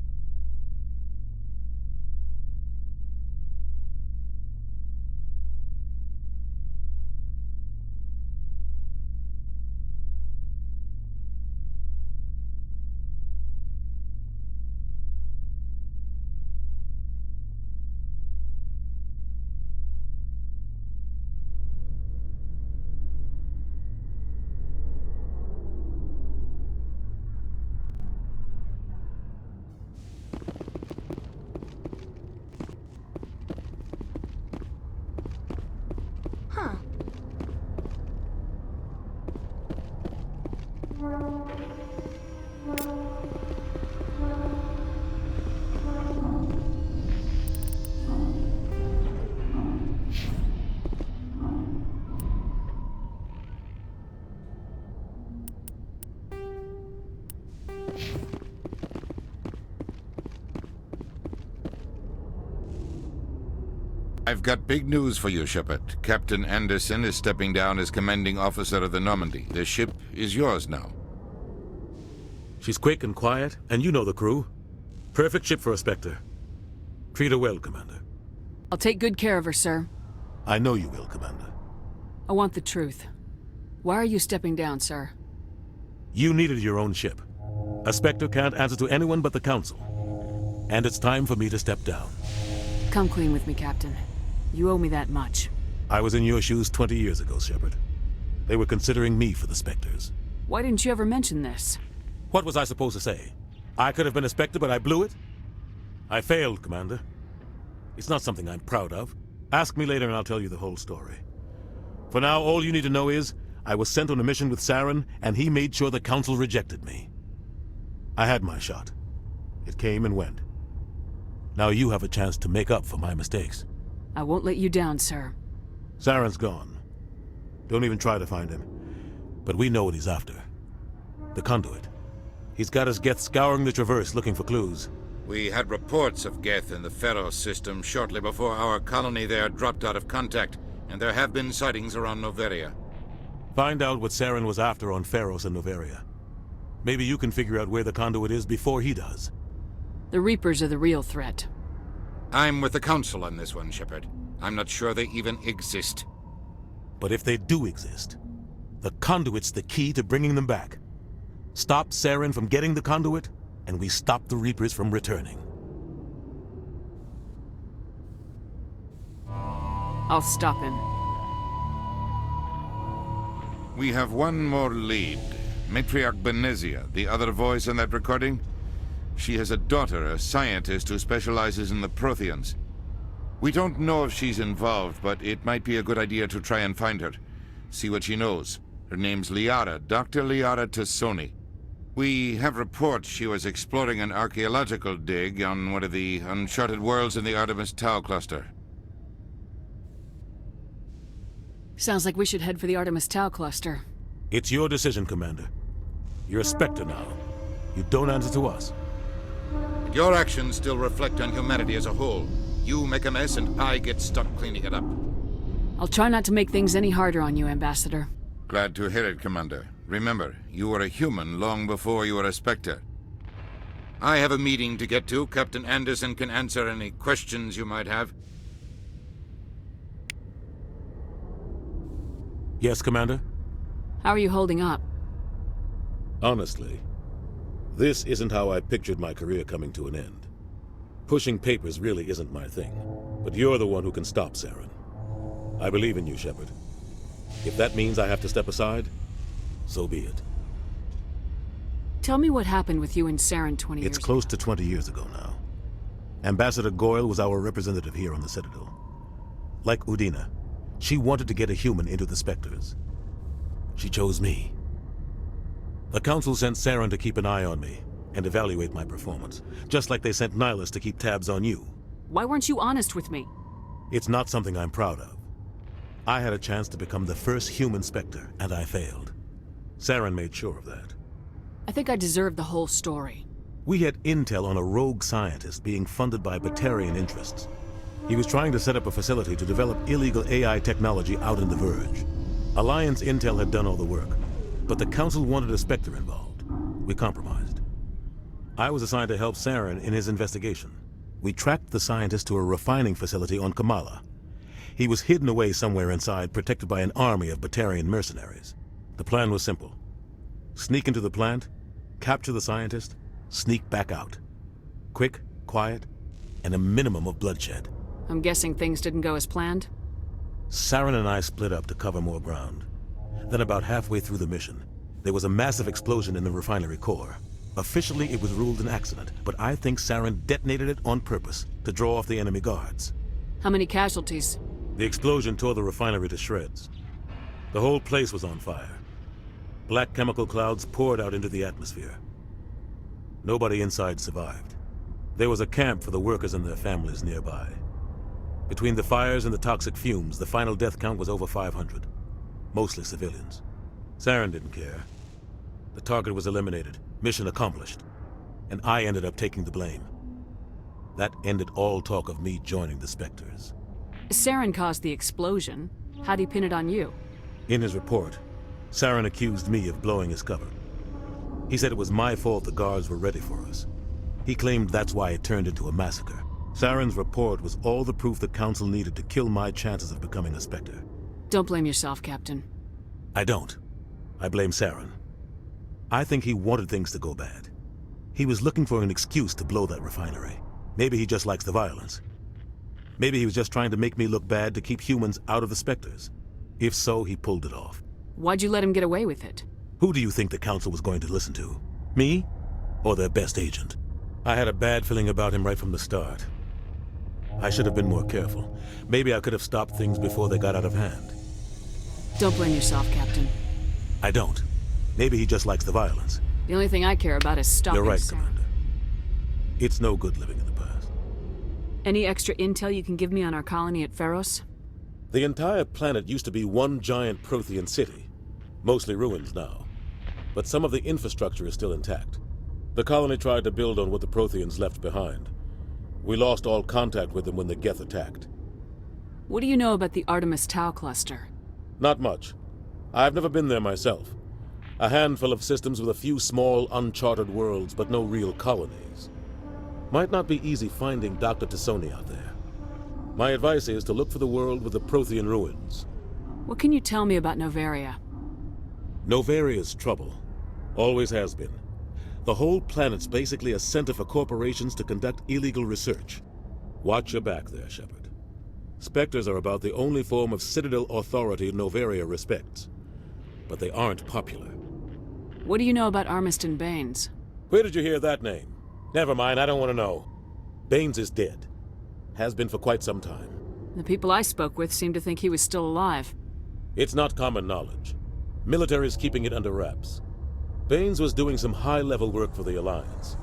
Huh. I've got big news for you, Shepard. Captain Anderson is stepping down as commanding officer of the Normandy. The ship is yours now. She's quick and quiet, and you know the crew. Perfect ship for a Spectre. Treat her well, Commander. I'll take good care of her, sir. I know you will, Commander. I want the truth. Why are you stepping down, sir? You needed your own ship. A Spectre can't answer to anyone but the Council. And it's time for me to step down. Come clean with me, Captain. You owe me that much. I was in your shoes 20 years ago, Shepard. They were considering me for the Spectres. Why didn't you ever mention this? What was I supposed to say? I could have been a Spectre, but I blew it? I failed, Commander. It's not something I'm proud of. Ask me later and I'll tell you the whole story. For now, all you need to know is, I was sent on a mission with Saren, and he made sure the Council rejected me. I had my shot. It came and went. Now you have a chance to make up for my mistakes. I won't let you down, sir. Saren's gone. Don't even try to find him. But we know what he's after. The conduit. He's got his Geth scouring the Traverse looking for clues. We had reports of Geth in the Pharos system shortly before our colony there dropped out of contact, and there have been sightings around Noveria. Find out what Saren was after on Pharos and Noveria. Maybe you can figure out where the conduit is before he does. The Reapers are the real threat. I'm with the Council on this one, Shepard. I'm not sure they even exist. But if they do exist, the conduit's the key to bringing them back. Stop Saren from getting the conduit, and we stop the Reapers from returning. I'll stop him. We have one more lead. Matriarch Benezia, the other voice in that recording. She has a daughter, a scientist who specializes in the Protheans. We don't know if she's involved, but it might be a good idea to try and find her. See what she knows. Her name's Liara, Dr. Liara Tassoni. We have reports she was exploring an archaeological dig on one of the uncharted worlds in the Artemis Tau cluster. Sounds like we should head for the Artemis Tau cluster. It's your decision, Commander. You're a Spectre now. You don't answer to us. Your actions still reflect on humanity as a whole. You make a mess and I get stuck cleaning it up. I'll try not to make things any harder on you, Ambassador. Glad to hear it, Commander. Remember, you were a human long before you were a Spectre. I have a meeting to get to. Captain Anderson can answer any questions you might have. Yes, Commander? How are you holding up? Honestly, this isn't how I pictured my career coming to an end. Pushing papers really isn't my thing, but you're the one who can stop Saren. I believe in you, Shepard. If that means I have to step aside, so be it. Tell me what happened with you and Saren 20 years It's close to 20 years ago now. Ambassador Goyle was our representative here on the Citadel. Like Udina, she wanted to get a human into the Spectres. She chose me. The Council sent Saren to keep an eye on me and evaluate my performance, just like they sent Nihilus to keep tabs on you. Why weren't you honest with me? It's not something I'm proud of. I had a chance to become the first human Spectre, and I failed. Saren made sure of that. I think I deserve the whole story. We had intel on a rogue scientist being funded by Batarian interests. He was trying to set up a facility to develop illegal AI technology out in the Verge. Alliance intel had done all the work, but the Council wanted a Spectre involved. We compromised. I was assigned to help Saren in his investigation. We tracked the scientist to a refining facility on Kamala. He was hidden away somewhere inside, protected by an army of Batarian mercenaries. The plan was simple. Sneak into the plant, capture the scientist, sneak back out. Quick, quiet, and a minimum of bloodshed. I'm guessing things didn't go as planned? Saren and I split up to cover more ground. Then about halfway through the mission, there was a massive explosion in the refinery core. Officially, it was ruled an accident, but I think Saren detonated it on purpose to draw off the enemy guards. How many casualties? The explosion tore the refinery to shreds. The whole place was on fire. Black chemical clouds poured out into the atmosphere. Nobody inside survived. There was a camp for the workers and their families nearby. Between the fires and the toxic fumes, the final death count was over 500. Mostly civilians. Saren didn't care. The target was eliminated, mission accomplished, and I ended up taking the blame. That ended all talk of me joining the Spectres. Saren caused the explosion. How'd he pin it on you? In his report, Saren accused me of blowing his cover. He said it was my fault the guards were ready for us. He claimed that's why it turned into a massacre. Saren's report was all the proof the Council needed to kill my chances of becoming a Spectre. Don't blame yourself, Captain. I don't. I blame Saren. I think he wanted things to go bad. He was looking for an excuse to blow that refinery. Maybe he just likes the violence. Maybe he was just trying to make me look bad to keep humans out of the Spectres. If so, he pulled it off. Why'd you let him get away with it? Who do you think the Council was going to listen to? Me? Or their best agent? I had a bad feeling about him right from the start. I should have been more careful. Maybe I could have stopped things before they got out of hand. Don't blame yourself, Captain. I don't. Maybe he just likes the violence. The only thing I care about is stopping You're right, Saren. Commander. It's no good living in the past. Any extra intel you can give me on our colony at Pharos? The entire planet used to be one giant Prothean city. Mostly ruins now. But some of the infrastructure is still intact. The colony tried to build on what the Protheans left behind. We lost all contact with them when the Geth attacked. What do you know about the Artemis Tau cluster? Not much. I've never been there myself. A handful of systems with a few small, uncharted worlds, but no real colonies. Might not be easy finding Dr. Tassoni out there. My advice is to look for the world with the Prothean ruins. What can you tell me about Novaria? Novaria's trouble. Always has been. The whole planet's basically a center for corporations to conduct illegal research. Watch your back there, Shepard. Spectres are about the only form of Citadel authority Novaria respects. But they aren't popular. What do you know about Armiston Baines? Where did you hear that name? Never mind, I don't want to know. Baines is dead. Has been for quite some time. The people I spoke with seemed to think he was still alive. It's not common knowledge. Military's keeping it under wraps. Baines was doing some high-level work for the Alliance.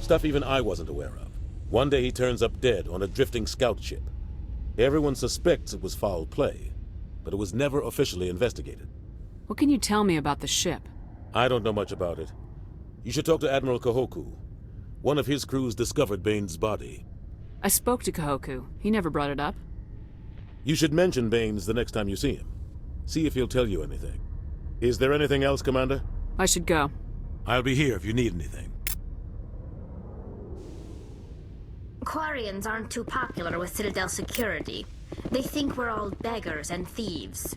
Stuff even I wasn't aware of. One day he turns up dead on a drifting scout ship. Everyone suspects it was foul play, but it was never officially investigated. What can you tell me about the ship? I don't know much about it. You should talk to Admiral Kahoku. One of his crews discovered Baines' body. I spoke to Kahoku. He never brought it up. You should mention Baines the next time you see him. See if he'll tell you anything. Is there anything else, Commander? I should go. I'll be here if you need anything. Quarians aren't too popular with Citadel security. They think we're all beggars and thieves.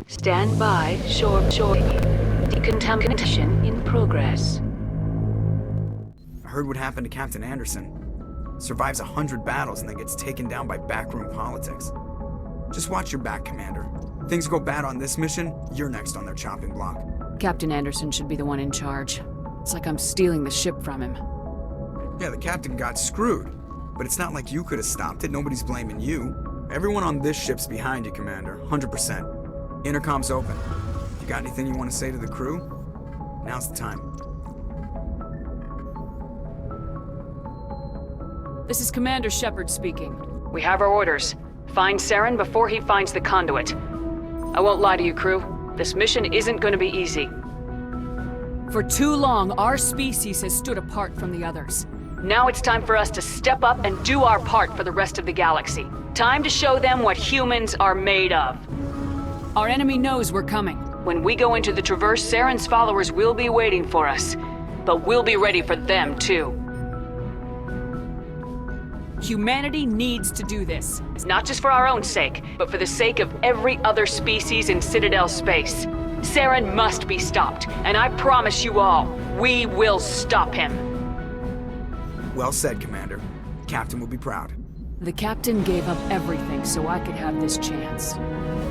Stand by, shore. Decontamination in progress. I heard what happened to Captain Anderson. Survives 100 battles and then gets taken down by backroom politics. Just watch your back, Commander. Things go bad on this mission, you're next on their chopping block. Captain Anderson should be the one in charge. It's like I'm stealing the ship from him. Yeah, the captain got screwed. But it's not like you could have stopped it. Nobody's blaming you. Everyone on this ship's behind you, Commander. 100%. Intercom's open. If you got anything you want to say to the crew, now's the time. This is Commander Shepard speaking. We have our orders. Find Saren before he finds the conduit. I won't lie to you, crew. This mission isn't gonna be easy. For too long, our species has stood apart from the others. Now it's time for us to step up and do our part for the rest of the galaxy. Time to show them what humans are made of. Our enemy knows we're coming. When we go into the Traverse, Saren's followers will be waiting for us. But we'll be ready for them, too. Humanity needs to do this. It's not just for our own sake, but for the sake of every other species in Citadel space. Saren must be stopped, and I promise you all, we will stop him. Well said, Commander. Captain will be proud. The Captain gave up everything so I could have this chance.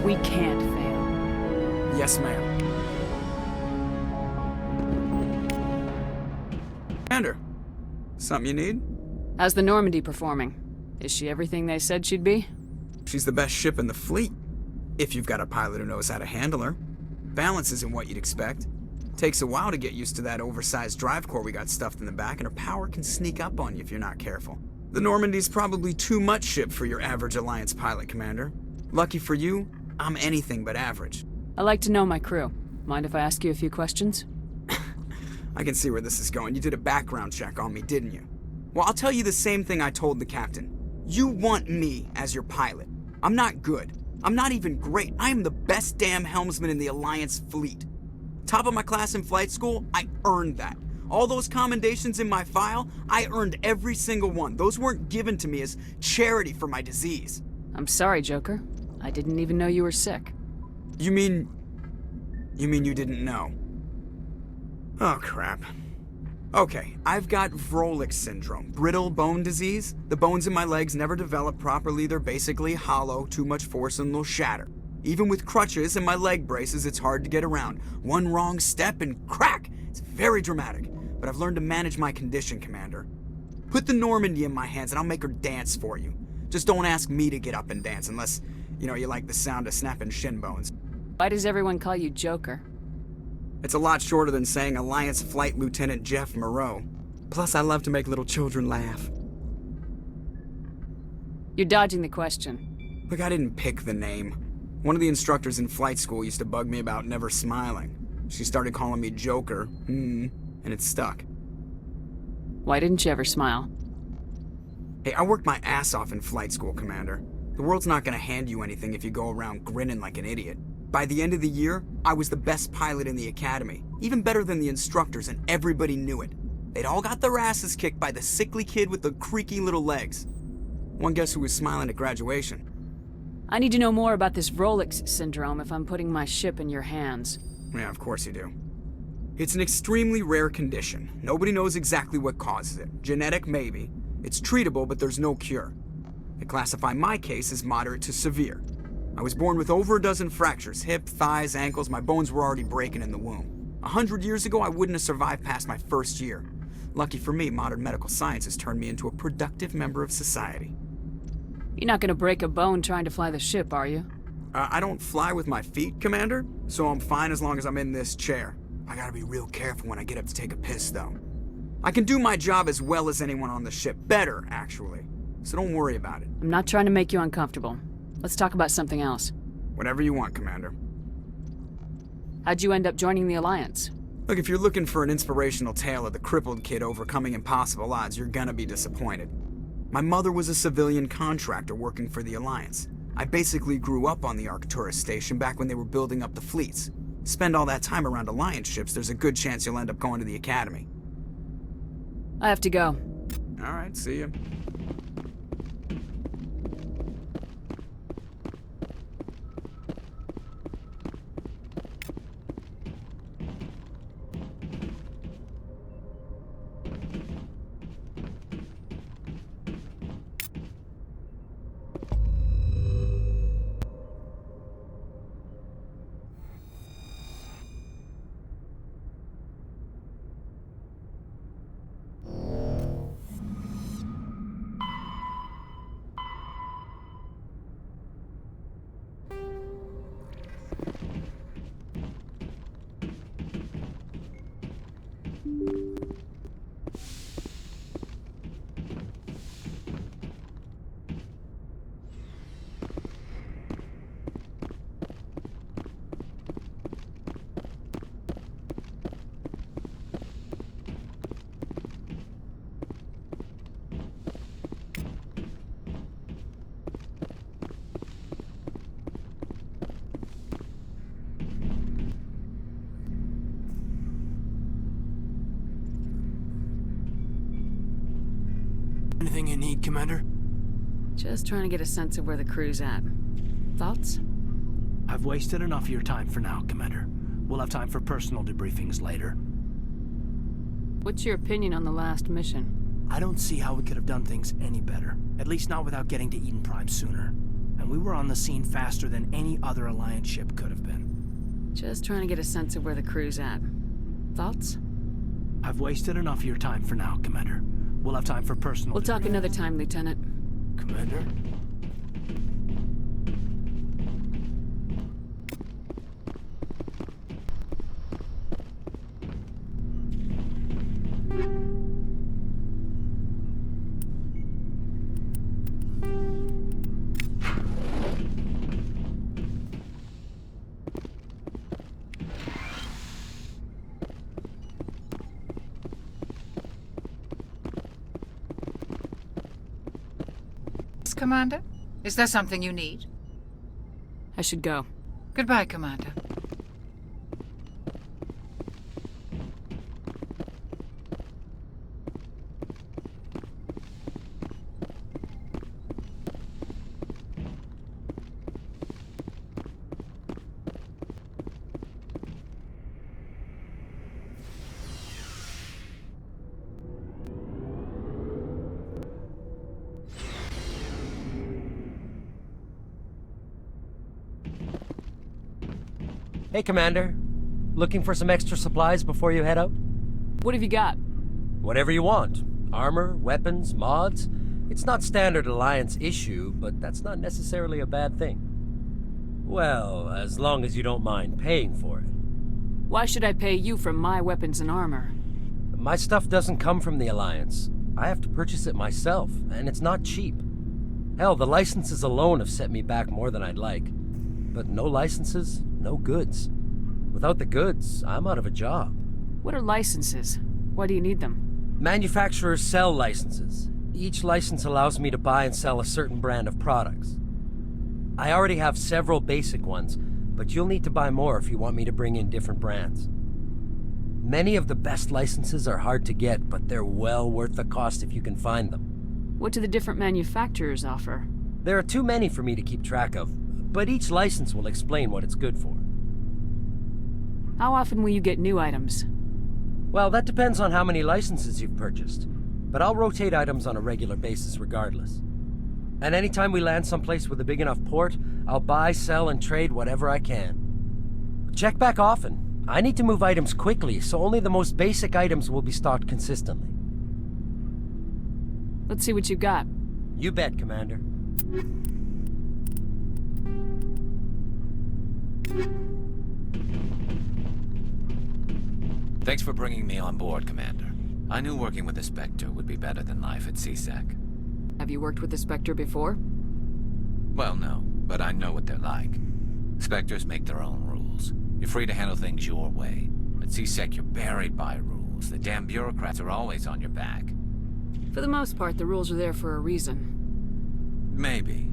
We can't fail. Yes, ma'am. Commander, something you need? How's the Normandy performing? Is she everything they said she'd be? She's the best ship in the fleet. If you've got a pilot who knows how to handle her. Balance isn't what you'd expect. Takes a while to get used to that oversized drive core we got stuffed in the back, and her power can sneak up on you if you're not careful. The Normandy's probably too much ship for your average Alliance pilot, Commander. Lucky for you, I'm anything but average. I like to know my crew. Mind if I ask you a few questions? I can see where this is going. You did a background check on me, didn't you? Well, I'll tell you the same thing I told the captain. You want me as your pilot. I'm not good. I'm not even great. I am the best damn helmsman in the Alliance fleet. Top of my class in flight school, I earned that. All those commendations in my file, I earned every single one. Those weren't given to me as charity for my disease. I'm sorry, Joker. I didn't even know you were sick. You mean you didn't know? Oh, crap. Okay, I've got Vrolik syndrome, brittle bone disease. The bones in my legs never develop properly. They're basically hollow, too much force and they'll shatter. Even with crutches and my leg braces, it's hard to get around. One wrong step and crack! It's very dramatic, but I've learned to manage my condition, Commander. Put the Normandy in my hands and I'll make her dance for you. Just don't ask me to get up and dance unless, you like the sound of snapping shin bones. Why does everyone call you Joker? It's a lot shorter than saying Alliance Flight Lieutenant Jeff Moreau. Plus, I love to make little children laugh. You're dodging the question. Look, I didn't pick the name. One of the instructors in flight school used to bug me about never smiling. She started calling me Joker, and it stuck. Why didn't you ever smile? Hey, I worked my ass off in flight school, Commander. The world's not gonna hand you anything if you go around grinning like an idiot. By the end of the year, I was the best pilot in the academy, even better than the instructors, and everybody knew it. They'd all got their asses kicked by the sickly kid with the creaky little legs. One guess who was smiling at graduation? I need to know more about this Vrolik syndrome if I'm putting my ship in your hands. Yeah, of course you do. It's an extremely rare condition. Nobody knows exactly what causes it. Genetic, maybe. It's treatable, but there's no cure. They classify my case as moderate to severe. I was born with over a dozen fractures, hip, thighs, ankles. My bones were already breaking in the womb. 100 years ago, I wouldn't have survived past my first year. Lucky for me, modern medical science has turned me into a productive member of society. You're not gonna break a bone trying to fly the ship, are you? I don't fly with my feet, Commander, so I'm fine as long as I'm in this chair. I gotta be real careful when I get up to take a piss, though. I can do my job as well as anyone on the ship. Better, actually. So don't worry about it. I'm not trying to make you uncomfortable. Let's talk about something else. Whatever you want, Commander. How'd you end up joining the Alliance? Look, if you're looking for an inspirational tale of the crippled kid overcoming impossible odds, you're gonna be disappointed. My mother was a civilian contractor working for the Alliance. I basically grew up on the Arcturus station back when they were building up the fleets. Spend all that time around Alliance ships, there's a good chance you'll end up going to the Academy. I have to go. All right, see ya. need, Commander? Just trying to get a sense of where the crew's at. Thoughts? I've wasted enough of your time for now, Commander. We'll have time for personal debriefings later. What's your opinion on the last mission? I don't see how we could have done things any better. At least not without getting to Eden Prime sooner. And we were on the scene faster than any other Alliance ship could have been. Just trying to get a sense of where the crew's at. Thoughts? I've wasted enough of your time for now, Commander. We'll have time for personal... We'll talk another time, Lieutenant. Commander? Commander? Is there something you need? I should go. Goodbye, Commander. Hey, Commander. Looking for some extra supplies before you head out? What have you got? Whatever you want. Armor, weapons, mods. It's not standard Alliance issue, but that's not necessarily a bad thing. Well, as long as you don't mind paying for it. Why should I pay you for my weapons and armor? My stuff doesn't come from the Alliance. I have to purchase it myself, and it's not cheap. Hell, the licenses alone have set me back more than I'd like. But no licenses, no goods. Without the goods, I'm out of a job. What are licenses? Why do you need them? Manufacturers sell licenses. Each license allows me to buy and sell a certain brand of products. I already have several basic ones, but you'll need to buy more if you want me to bring in different brands. Many of the best licenses are hard to get, but they're well worth the cost if you can find them. What do the different manufacturers offer? There are too many for me to keep track of, but each license will explain what it's good for. How often will you get new items? Well, that depends on how many licenses you've purchased, but I'll rotate items on a regular basis regardless. And anytime we land someplace with a big enough port, I'll buy, sell, and trade whatever I can. Check back often. I need to move items quickly, so only the most basic items will be stocked consistently. Let's see what you've got. You bet, Commander. Thanks for bringing me on board, Commander. I knew working with the Spectre would be better than life at CSEC. Have you worked with the Spectre before? Well, no, but I know what they're like. Spectres make their own rules. You're free to handle things your way. At CSEC, you're buried by rules. The damn bureaucrats are always on your back. For the most part, the rules are there for a reason. Maybe.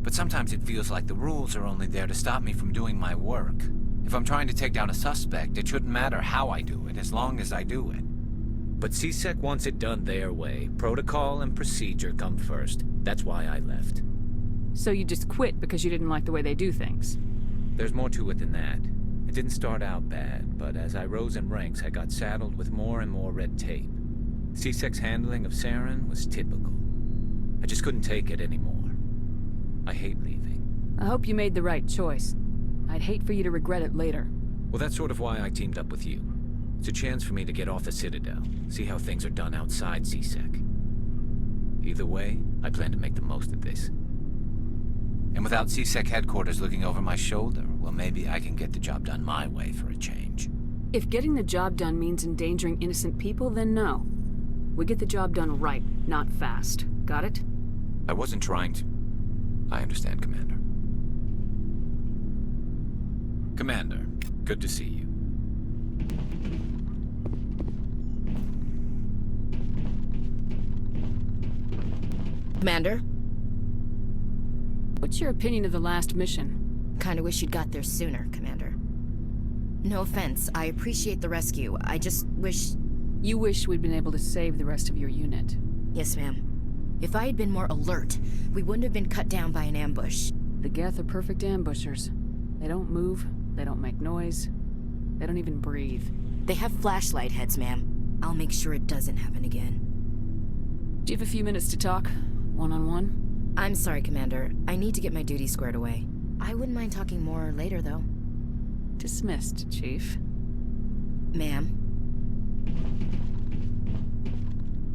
But sometimes it feels like the rules are only there to stop me from doing my work. If I'm trying to take down a suspect, it shouldn't matter how I do it, as long as I do it. But CSEC wants it done their way. Protocol and procedure come first. That's why I left. So you just quit because you didn't like the way they do things? There's more to it than that. It didn't start out bad, but as I rose in ranks, I got saddled with more and more red tape. CSEC's handling of Saren was typical. I just couldn't take it anymore. I hate leaving. I hope you made the right choice. I'd hate for you to regret it later. Well, that's sort of why I teamed up with you. It's a chance for me to get off the Citadel, see how things are done outside CSEC. Either way, I plan to make the most of this. And without CSEC headquarters looking over my shoulder, well, maybe I can get the job done my way for a change. If getting the job done means endangering innocent people, then no. We get the job done right, not fast. Got it? I wasn't trying to... I understand, Commander. Commander, good to see you. Commander? What's your opinion of the last mission? Kinda wish you'd got there sooner, Commander. No offense, I appreciate the rescue. I just wish... You wish we'd been able to save the rest of your unit. Yes, ma'am. If I had been more alert, we wouldn't have been cut down by an ambush. The Geth are perfect ambushers. They don't move, they don't make noise, they don't even breathe. They have flashlight heads, ma'am. I'll make sure it doesn't happen again. Do you have a few minutes to talk? One-on-one? I'm sorry, Commander. I need to get my duty squared away. I wouldn't mind talking more later, though. Dismissed, Chief. Ma'am.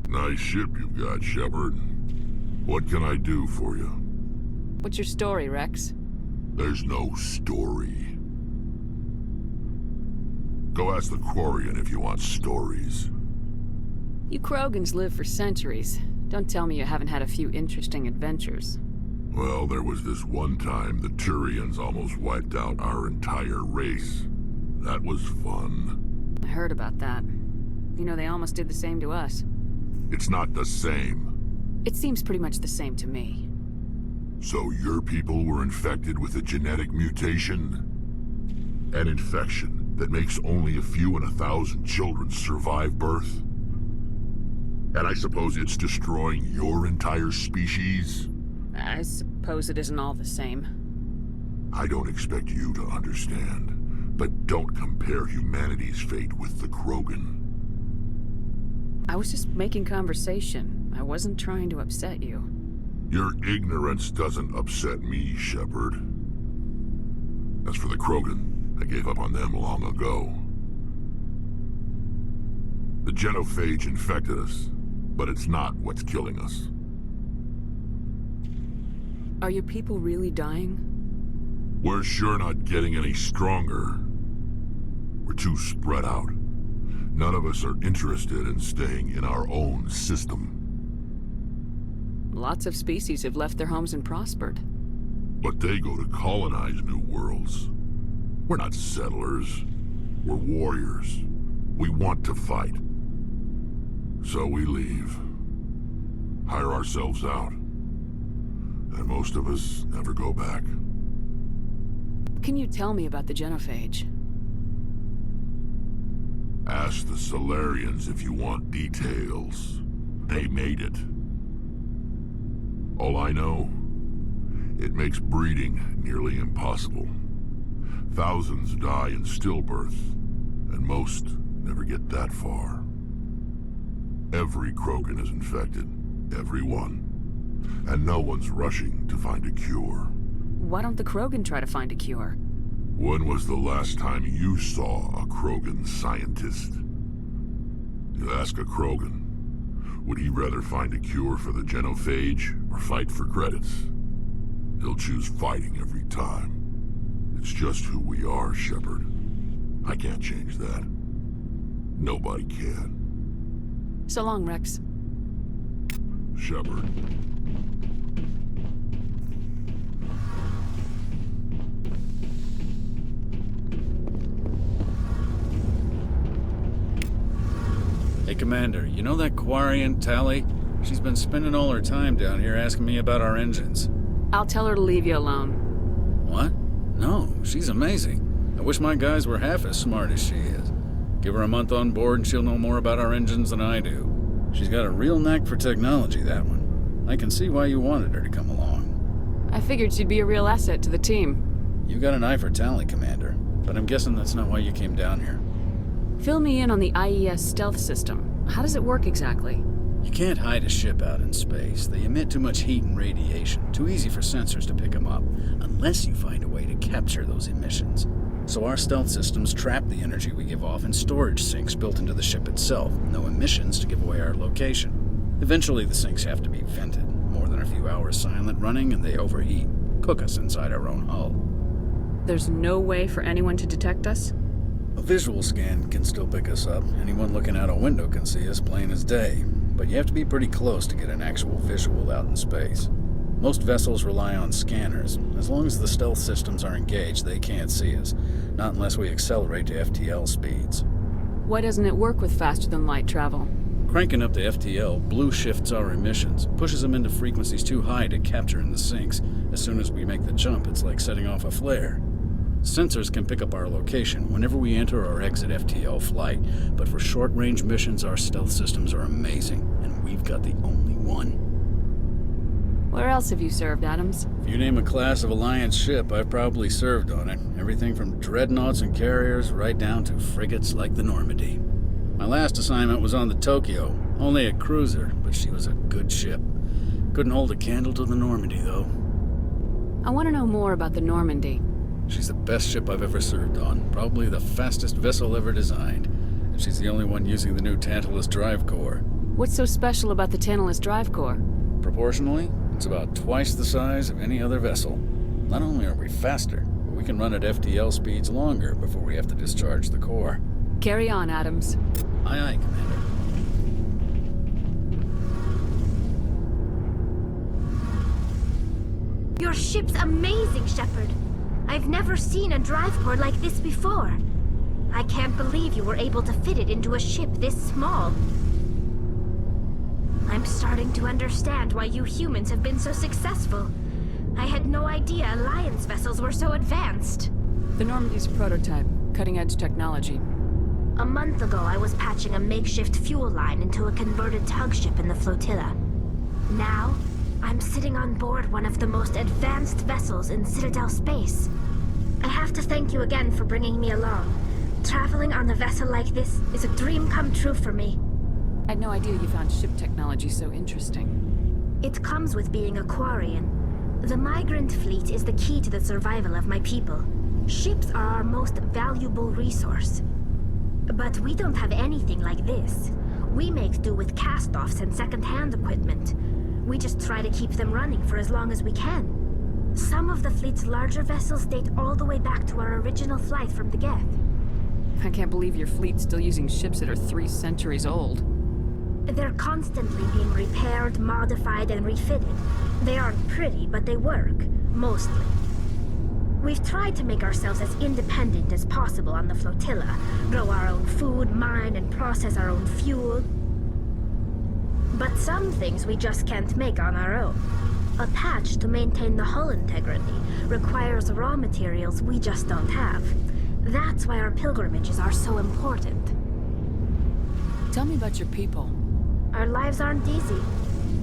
Nice ship you've got, Shepard. What can I do for you? What's your story, Rex? There's no story. Go ask the Quarian if you want stories. You Krogans live for centuries. Don't tell me you haven't had a few interesting adventures. Well, there was this one time the Turians almost wiped out our entire race. That was fun. I heard about that. You know, they almost did the same to us. It's not the same. It seems pretty much the same to me. So your people were infected with a genetic mutation? An infection that makes only a few in 1,000 children survive birth? And I suppose it's destroying your entire species? I suppose it isn't all the same. I don't expect you to understand, but don't compare humanity's fate with the Krogan. I was just making conversation. I wasn't trying to upset you. Your ignorance doesn't upset me, Shepard. As for the Krogan, I gave up on them long ago. The genophage infected us, but it's not what's killing us. Are your people really dying? We're sure not getting any stronger. We're too spread out. None of us are interested in staying in our own system. Lots of species have left their homes and prospered. But they go to colonize new worlds. We're not settlers. We're warriors. We want to fight. So we leave. Hire ourselves out. And most of us never go back. Can you tell me about the genophage? Ask the Solarians if you want details. They made it. All I know, it makes breeding nearly impossible. Thousands die in stillbirth, and most never get that far. Every Krogan is infected. Every one. And no one's rushing to find a cure. Why don't the Krogan try to find a cure? When was the last time you saw a Krogan scientist? You ask a Krogan, would he rather find a cure for the genophage or fight for credits? He'll choose fighting every time. It's just who we are, Shepard. I can't change that. Nobody can. So long, Rex. Shepard. Hey, Commander, you know that Quarian, Tally? She's been spending all her time down here asking me about our engines. I'll tell her to leave you alone. What? No, she's amazing. I wish my guys were half as smart as she is. Give her a month on board and she'll know more about our engines than I do. She's got a real knack for technology, that one. I can see why you wanted her to come along. I figured she'd be a real asset to the team. You got an eye for Tally, Commander, but I'm guessing that's not why you came down here. Fill me in on the IES stealth system. How does it work exactly? You can't hide a ship out in space. They emit too much heat and radiation. Too easy for sensors to pick them up, unless you find a way to capture those emissions. So our stealth systems trap the energy we give off in storage sinks built into the ship itself. No emissions to give away our location. Eventually the sinks have to be vented. More than a few hours silent running and they overheat. Cook us inside our own hull. There's no way for anyone to detect us? A visual scan can still pick us up. Anyone looking out a window can see us plain as day. But you have to be pretty close to get an actual visual out in space. Most vessels rely on scanners. As long as the stealth systems are engaged, they can't see us. Not unless we accelerate to FTL speeds. Why doesn't it work with faster-than-light travel? Cranking up to FTL blue shifts our emissions, pushes them into frequencies too high to capture in the sinks. As soon as we make the jump, it's like setting off a flare. Sensors can pick up our location whenever we enter or exit FTL flight, but for short-range missions, our stealth systems are amazing, and we've got the only one. Where else have you served, Adams? If you name a class of Alliance ship, I've probably served on it. Everything from dreadnoughts and carriers right down to frigates like the Normandy. My last assignment was on the Tokyo. Only a cruiser, but she was a good ship. Couldn't hold a candle to the Normandy, though. I want to know more about the Normandy. She's the best ship I've ever served on. Probably the fastest vessel ever designed. And she's the only one using the new Tantalus drive core. What's so special about the Tantalus drive core? Proportionally, it's about twice the size of any other vessel. Not only are we faster, but we can run at FTL speeds longer before we have to discharge the core. Carry on, Adams. Aye, aye, Commander. Your ship's amazing, Shepard. I've never seen a drive core like this before. I can't believe you were able to fit it into a ship this small. I'm starting to understand why you humans have been so successful. I had no idea Alliance vessels were so advanced. The Normandy's a prototype, cutting-edge technology. A month ago, I was patching a makeshift fuel line into a converted tug ship in the flotilla. Now, I'm sitting on board one of the most advanced vessels in Citadel space. I have to thank you again for bringing me along. Traveling on a vessel like this is a dream come true for me. I had no idea you found ship technology so interesting. It comes with being a Quarian. The migrant fleet is the key to the survival of my people. Ships are our most valuable resource. But we don't have anything like this. We make do with cast-offs and second-hand equipment. We just try to keep them running for as long as we can. Some of the fleet's larger vessels date all the way back to our original flight from the Geth. I can't believe your fleet's still using ships that are 3 centuries old. They're constantly being repaired, modified, and refitted. They aren't pretty, but they work. Mostly. We've tried to make ourselves as independent as possible on the flotilla. Grow our own food, mine, and process our own fuel. But some things we just can't make on our own. A patch to maintain the hull integrity requires raw materials we just don't have. That's why our pilgrimages are so important. Tell me about your people. Our lives aren't easy.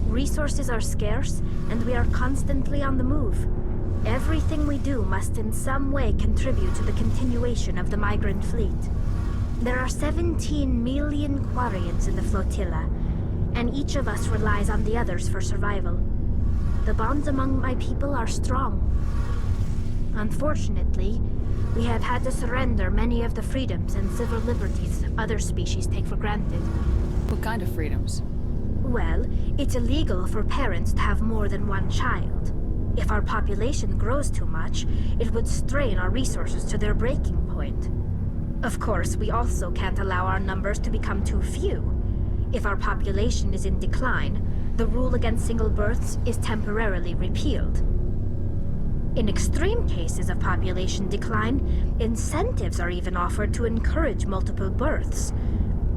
Resources are scarce, and we are constantly on the move. Everything we do must in some way contribute to the continuation of the migrant fleet. There are 17 million Quarians in the flotilla, and each of us relies on the others for survival. The bonds among my people are strong. Unfortunately, we have had to surrender many of the freedoms and civil liberties other species take for granted. What kind of freedoms? Well, it's illegal for parents to have more than one child. If our population grows too much, it would strain our resources to their breaking point. Of course, we also can't allow our numbers to become too few. If our population is in decline, the rule against single births is temporarily repealed. In extreme cases of population decline, incentives are even offered to encourage multiple births,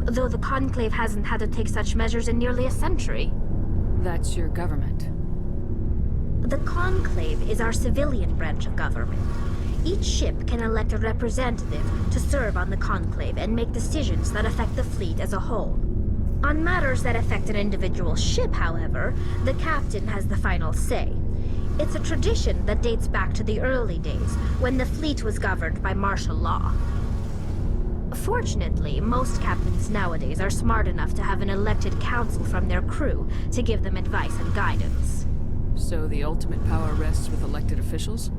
though the Conclave hasn't had to take such measures in nearly a century. That's your government. The Conclave is our civilian branch of government. Each ship can elect a representative to serve on the Conclave and make decisions that affect the fleet as a whole. On matters that affect an individual ship, however, the captain has the final say. It's a tradition that dates back to the early days, when the fleet was governed by martial law. Fortunately, most captains nowadays are smart enough to have an elected council from their crew to give them advice and guidance. So the ultimate power rests with elected officials?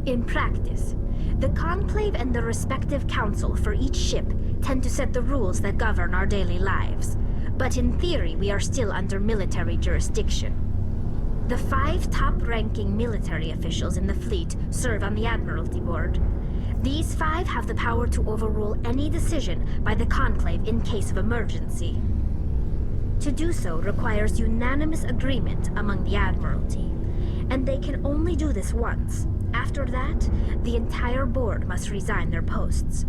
In practice, the Conclave and the respective council for each ship tend to set the rules that govern our daily lives. But in theory, we are still under military jurisdiction. The 5 top-ranking military officials in the fleet serve on the Admiralty Board. These 5 have the power to overrule any decision by the Conclave in case of emergency. To do so requires unanimous agreement among the Admiralty, and they can only do this once. After that, the entire board must resign their posts.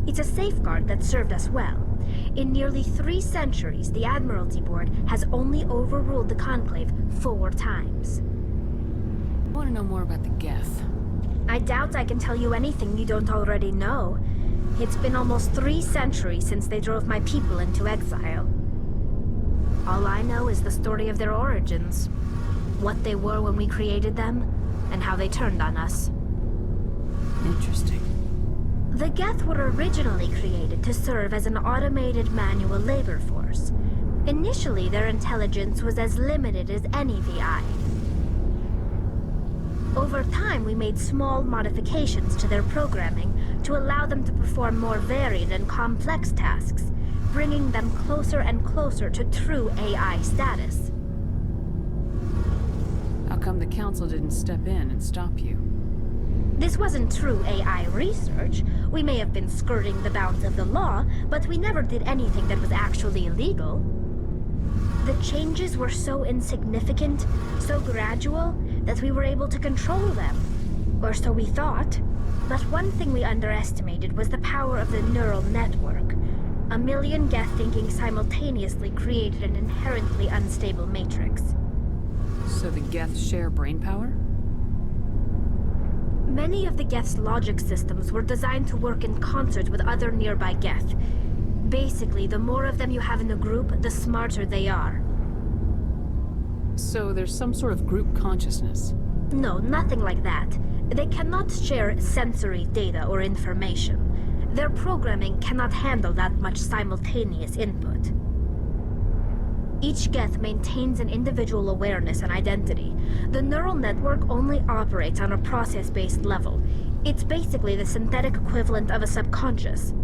It's a safeguard that served us well. In nearly 3 centuries, the Admiralty Board has only overruled the Conclave 4 times. I want to know more about the Geth. I doubt I can tell you anything you don't already know. It's been almost 3 centuries since they drove my people into exile. All I know is the story of their origins. what they were when we created them, and how they turned on us. Interesting. The Geth were originally created to serve as an automated manual labor force. Initially, their intelligence was as limited as any VI. Over time, we made small modifications to their programming to allow them to perform more varied and complex tasks, bringing them closer and closer to true AI status. How come the Council didn't step in and stop you? This wasn't true AI research. We may have been skirting the bounds of the law, but we never did anything that was actually illegal. The changes were so insignificant, so gradual, that we were able to control them. Or so we thought. But one thing we underestimated was the power of the neural network. A million Geth thinking simultaneously created an inherently unstable matrix. So the Geth share brain power? Many of the Geth's logic systems were designed to work in concert with other nearby Geth. Basically, the more of them you have in the group, the smarter they are. So there's some sort of group consciousness? No, nothing like that. They cannot share sensory data or information. Their programming cannot handle that much simultaneous input. Each Geth maintains an individual awareness and identity. The neural network only operates on a process-based level. It's basically the synthetic equivalent of a subconscious.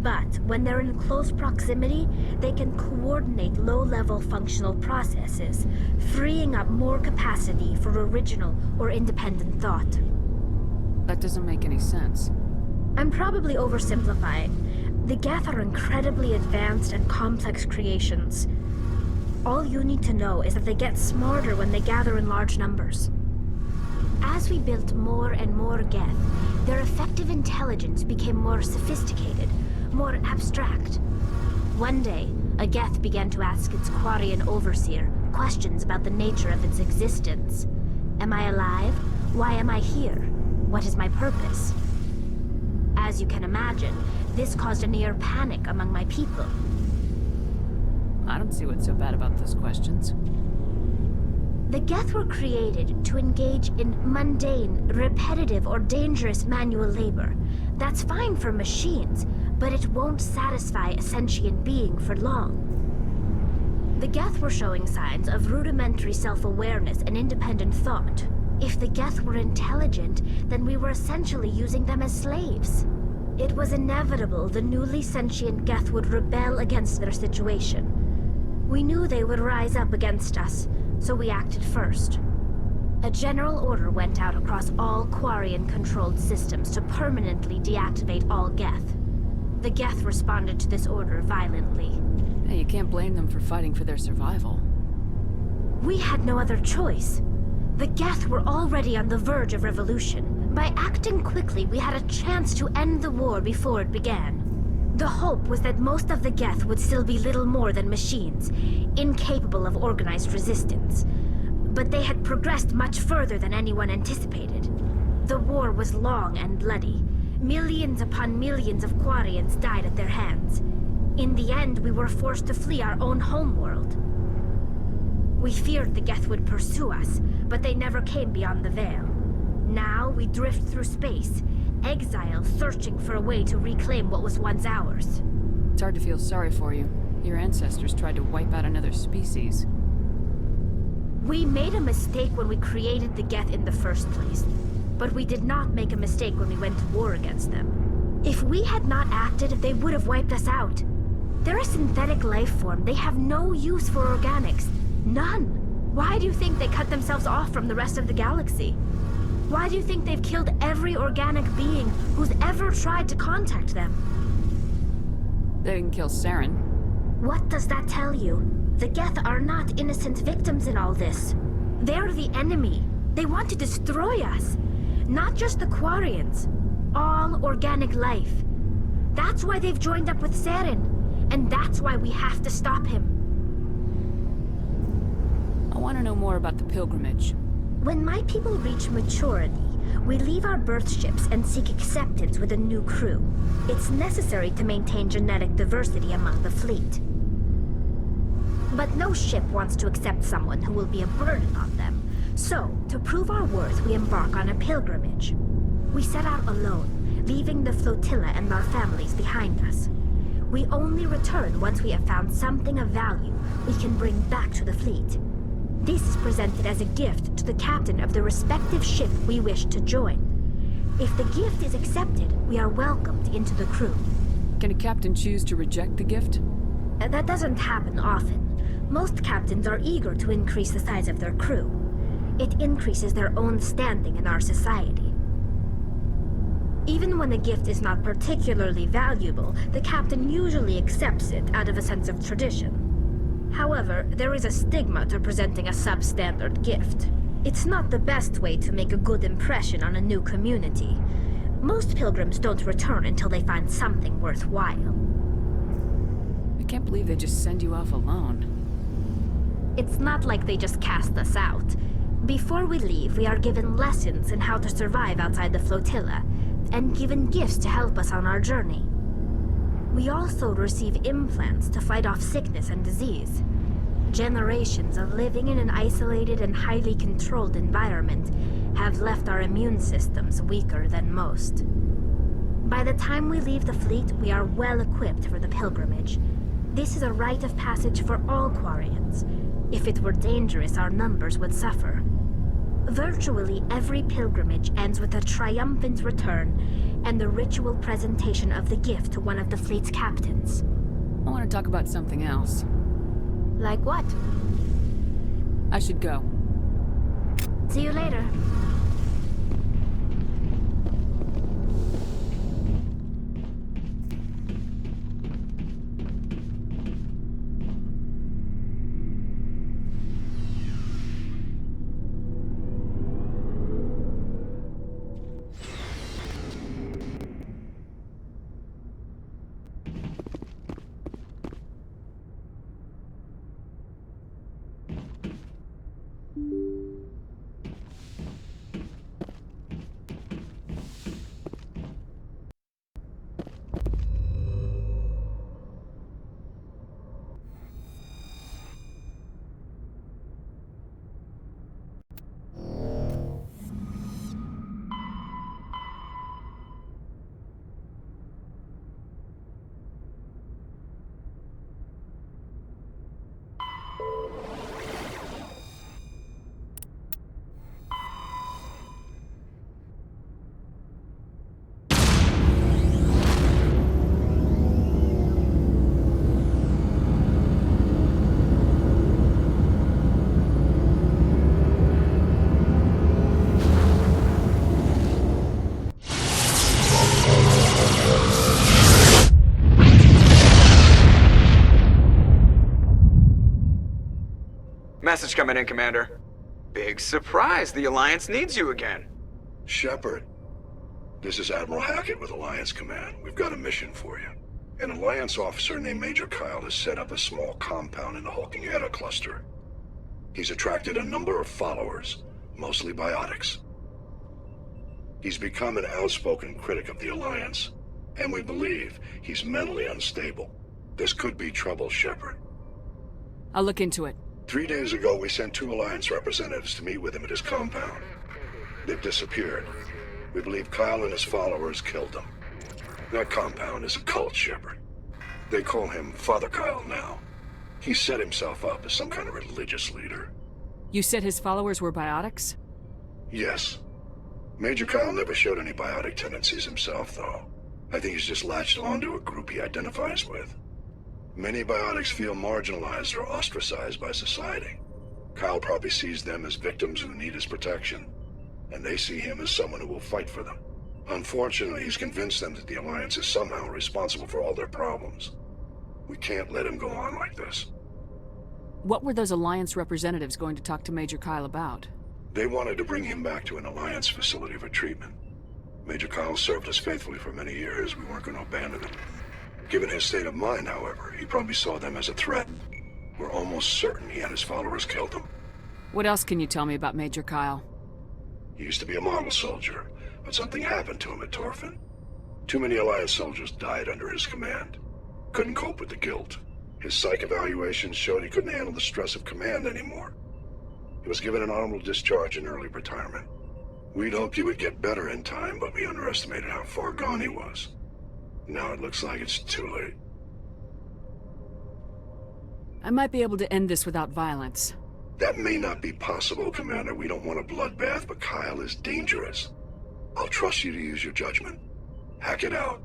But when they're in close proximity, they can coordinate low-level functional processes, freeing up more capacity for original or independent thought. That doesn't make any sense. I'm probably oversimplifying. The Geth are incredibly advanced and complex creations. All you need to know is that they get smarter when they gather in large numbers. As we built more and more Geth, their effective intelligence became more sophisticated, more abstract. One day, a Geth began to ask its Quarian overseer questions about the nature of its existence. Am I alive? Why am I here? What is my purpose? As you can imagine, this caused a near panic among my people. I don't see what's so bad about those questions. The Geth were created to engage in mundane, repetitive, or dangerous manual labor. That's fine for machines, but it won't satisfy a sentient being for long. The Geth were showing signs of rudimentary self-awareness and independent thought. If the Geth were intelligent, then we were essentially using them as slaves. It was inevitable the newly sentient Geth would rebel against their situation. We knew they would rise up against us, so we acted first. A general order went out across all Quarian-controlled systems to permanently deactivate all Geth. The Geth responded to this order violently. Hey, you can't blame them for fighting for their survival. We had no other choice. The Geth were already on the verge of revolution. By acting quickly, we had a chance to end the war before it began. The hope was that most of the Geth would still be little more than machines, incapable of organized resistance. But they had progressed much further than anyone anticipated. The war was long and bloody. Millions upon millions of Quarians died at their hands. In the end, we were forced to flee our own homeworld. We feared the Geth would pursue us, but they never came beyond the Veil. Now we drift through space, exile searching for a way to reclaim what was once ours. It's hard to feel sorry for you. Your ancestors tried to wipe out another species. We made a mistake when we created the Geth in the first place, but we did not make a mistake when we went to war against them. If we had not acted, they would have wiped us out. They're a synthetic life form. They have no use for organics. None. Why do you think they cut themselves off from the rest of the galaxy? Why do you think they've killed every organic being who's ever tried to contact them? They didn't kill Saren. What does that tell you? The Geth are not innocent victims in all this. They're the enemy. They want to destroy us. Not just the Quarians. All organic life. That's why they've joined up with Saren. And that's why we have to stop him. I want to know more about the pilgrimage. When my people reach maturity, we leave our birth ships and seek acceptance with a new crew. It's necessary to maintain genetic diversity among the fleet. But no ship wants to accept someone who will be a burden on them. So, to prove our worth, we embark on a pilgrimage. We set out alone, leaving the flotilla and our families behind us. We only return once we have found something of value we can bring back to the fleet. This is presented as a gift to the captain of the respective ship we wish to join. If the gift is accepted, we are welcomed into the crew. Can a captain choose to reject the gift? That doesn't happen often. Most captains are eager to increase the size of their crew. It increases their own standing in our society. Even when a gift is not particularly valuable, the captain usually accepts it out of a sense of tradition. However, there is a stigma to presenting a substandard gift. It's not the best way to make a good impression on a new community. Most pilgrims don't return until they find something worthwhile. I can't believe they just send you off alone. It's not like they just cast us out. Before we leave, we are given lessons in how to survive outside the flotilla, and given gifts to help us on our journey. We also receive implants to fight off sickness and disease. Generations of living in an isolated and highly controlled environment have left our immune systems weaker than most. By the time we leave the fleet, we are well equipped for the pilgrimage. This is a rite of passage for all Quarians. If it were dangerous, our numbers would suffer. Virtually every pilgrimage ends with a triumphant return and the ritual presentation of the gift to one of the fleet's captains. I want to talk about something else. Like what? I should go. See you later. Message coming in, Commander. Big surprise, the Alliance needs you again. Shepard, this is Admiral Hackett with Alliance Command. We've got a mission for you. An Alliance officer named Major Kyle has set up a small compound in the Hulking Eta cluster. He's attracted a number of followers, mostly biotics. He's become an outspoken critic of the Alliance, and we believe he's mentally unstable. This could be trouble, Shepard. I'll look into it. 3 days ago, we sent 2 Alliance representatives to meet with him at his compound. They've disappeared. We believe Kyle and his followers killed them. That compound is a cult, Shepard. They call him Father Kyle now. He set himself up as some kind of religious leader. You said his followers were biotics? Yes. Major Kyle never showed any biotic tendencies himself, though. I think he's just latched onto a group he identifies with. Many biotics feel marginalized or ostracized by society. Kyle probably sees them as victims who need his protection, and they see him as someone who will fight for them. Unfortunately, he's convinced them that the Alliance is somehow responsible for all their problems. We can't let him go on like this. What were those Alliance representatives going to talk to Major Kyle about? They wanted to bring him back to an Alliance facility for treatment. Major Kyle served us faithfully for many years. We weren't going to abandon him. Given his state of mind, however, he probably saw them as a threat. We're almost certain he and his followers killed them. What else can you tell me about Major Kyle? He used to be a model soldier, but something happened to him at Torfin. Too many Alliance soldiers died under his command. Couldn't cope with the guilt. His psych evaluations showed he couldn't handle the stress of command anymore. He was given an honorable discharge and early retirement. We'd hoped he would get better in time, but we underestimated how far gone he was. Now it looks like it's too late. I might be able to end this without violence. That may not be possible, Commander. We don't want a bloodbath, but Kyle is dangerous. I'll trust you to use your judgment. Hack it out.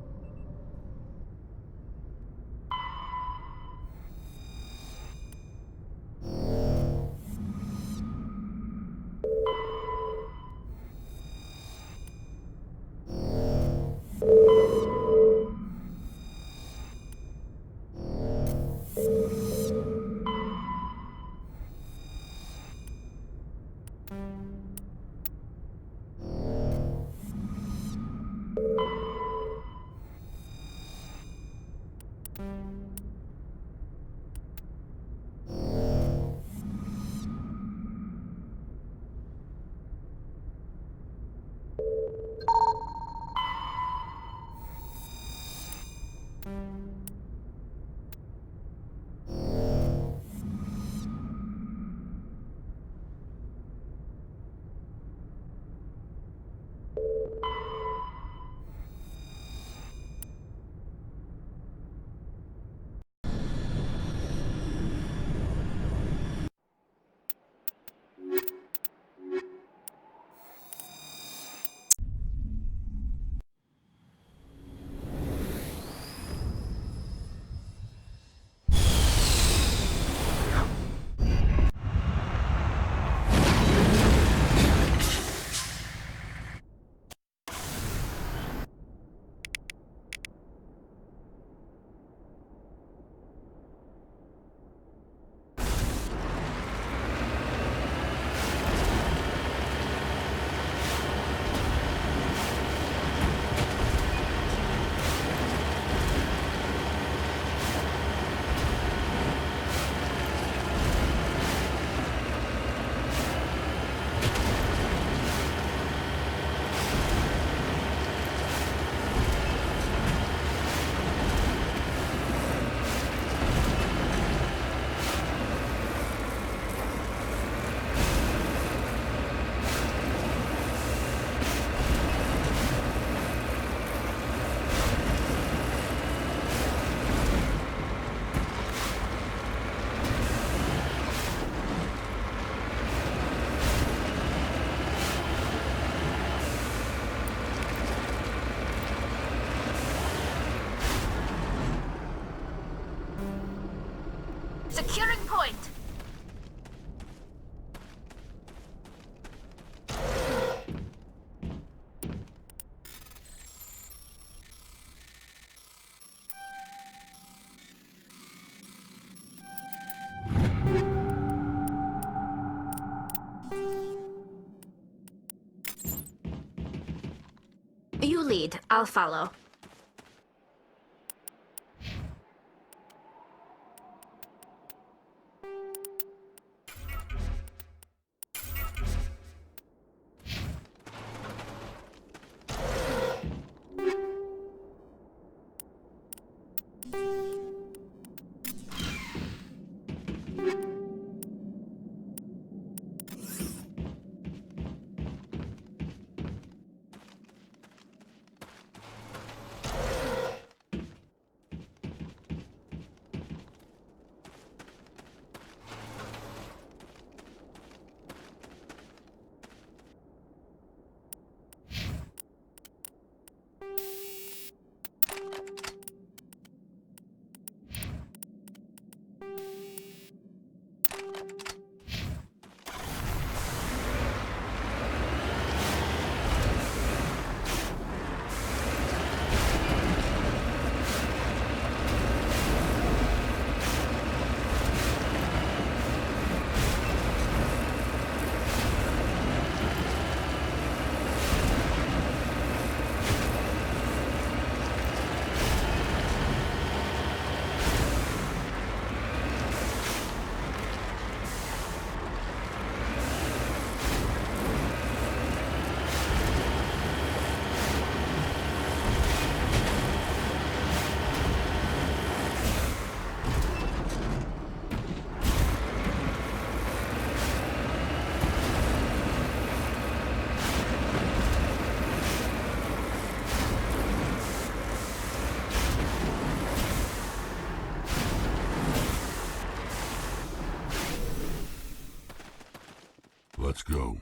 Securing point. You lead. I'll follow. Let's go.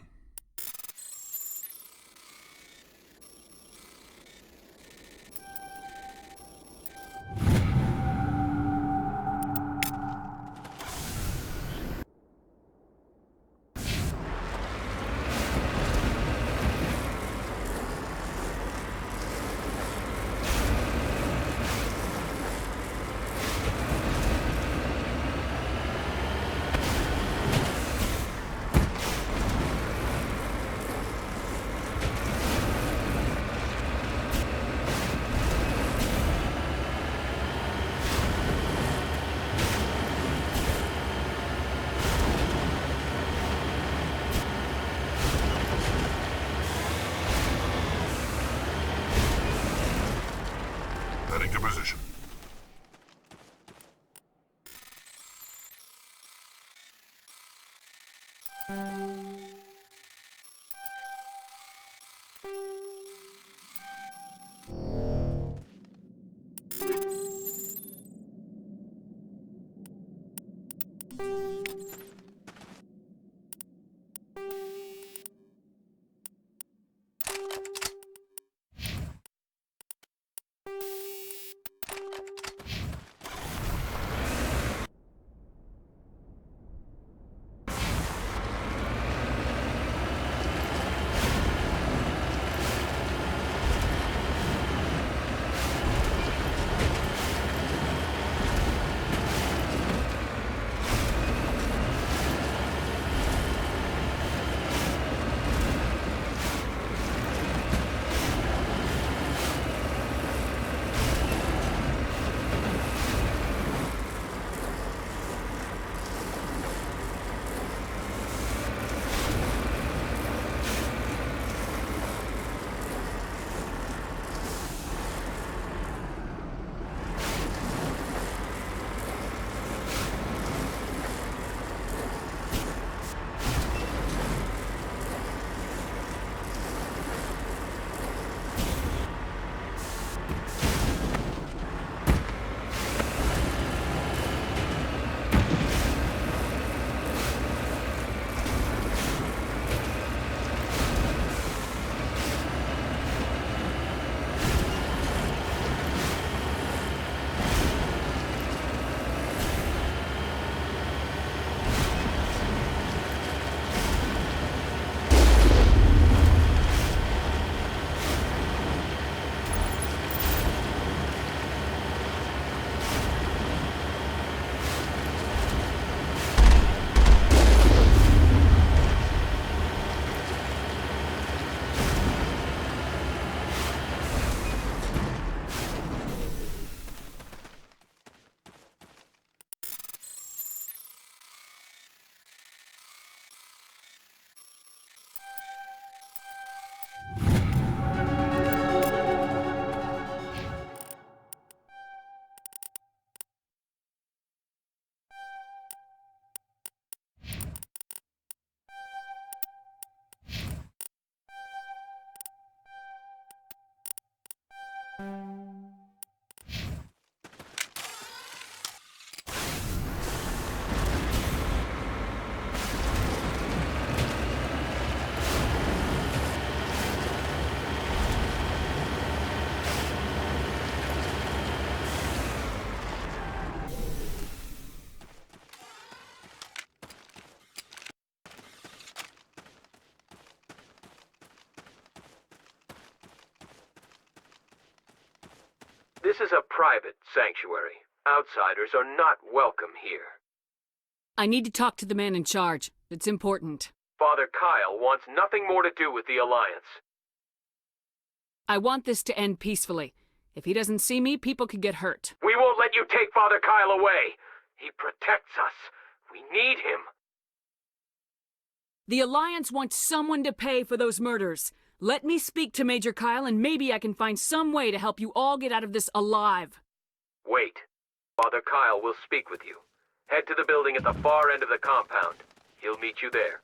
Heading to position. This is a private sanctuary. Outsiders are not welcome here. I need to talk to the man in charge. It's important. Father Kyle wants nothing more to do with the Alliance. I want this to end peacefully. If he doesn't see me, people could get hurt. We won't let you take Father Kyle away. He protects us. We need him. The Alliance wants someone to pay for those murders. Let me speak to Major Kyle and maybe I can find some way to help you all get out of this alive. Wait. Father Kyle will speak with you. Head to the building at the far end of the compound. He'll meet you there.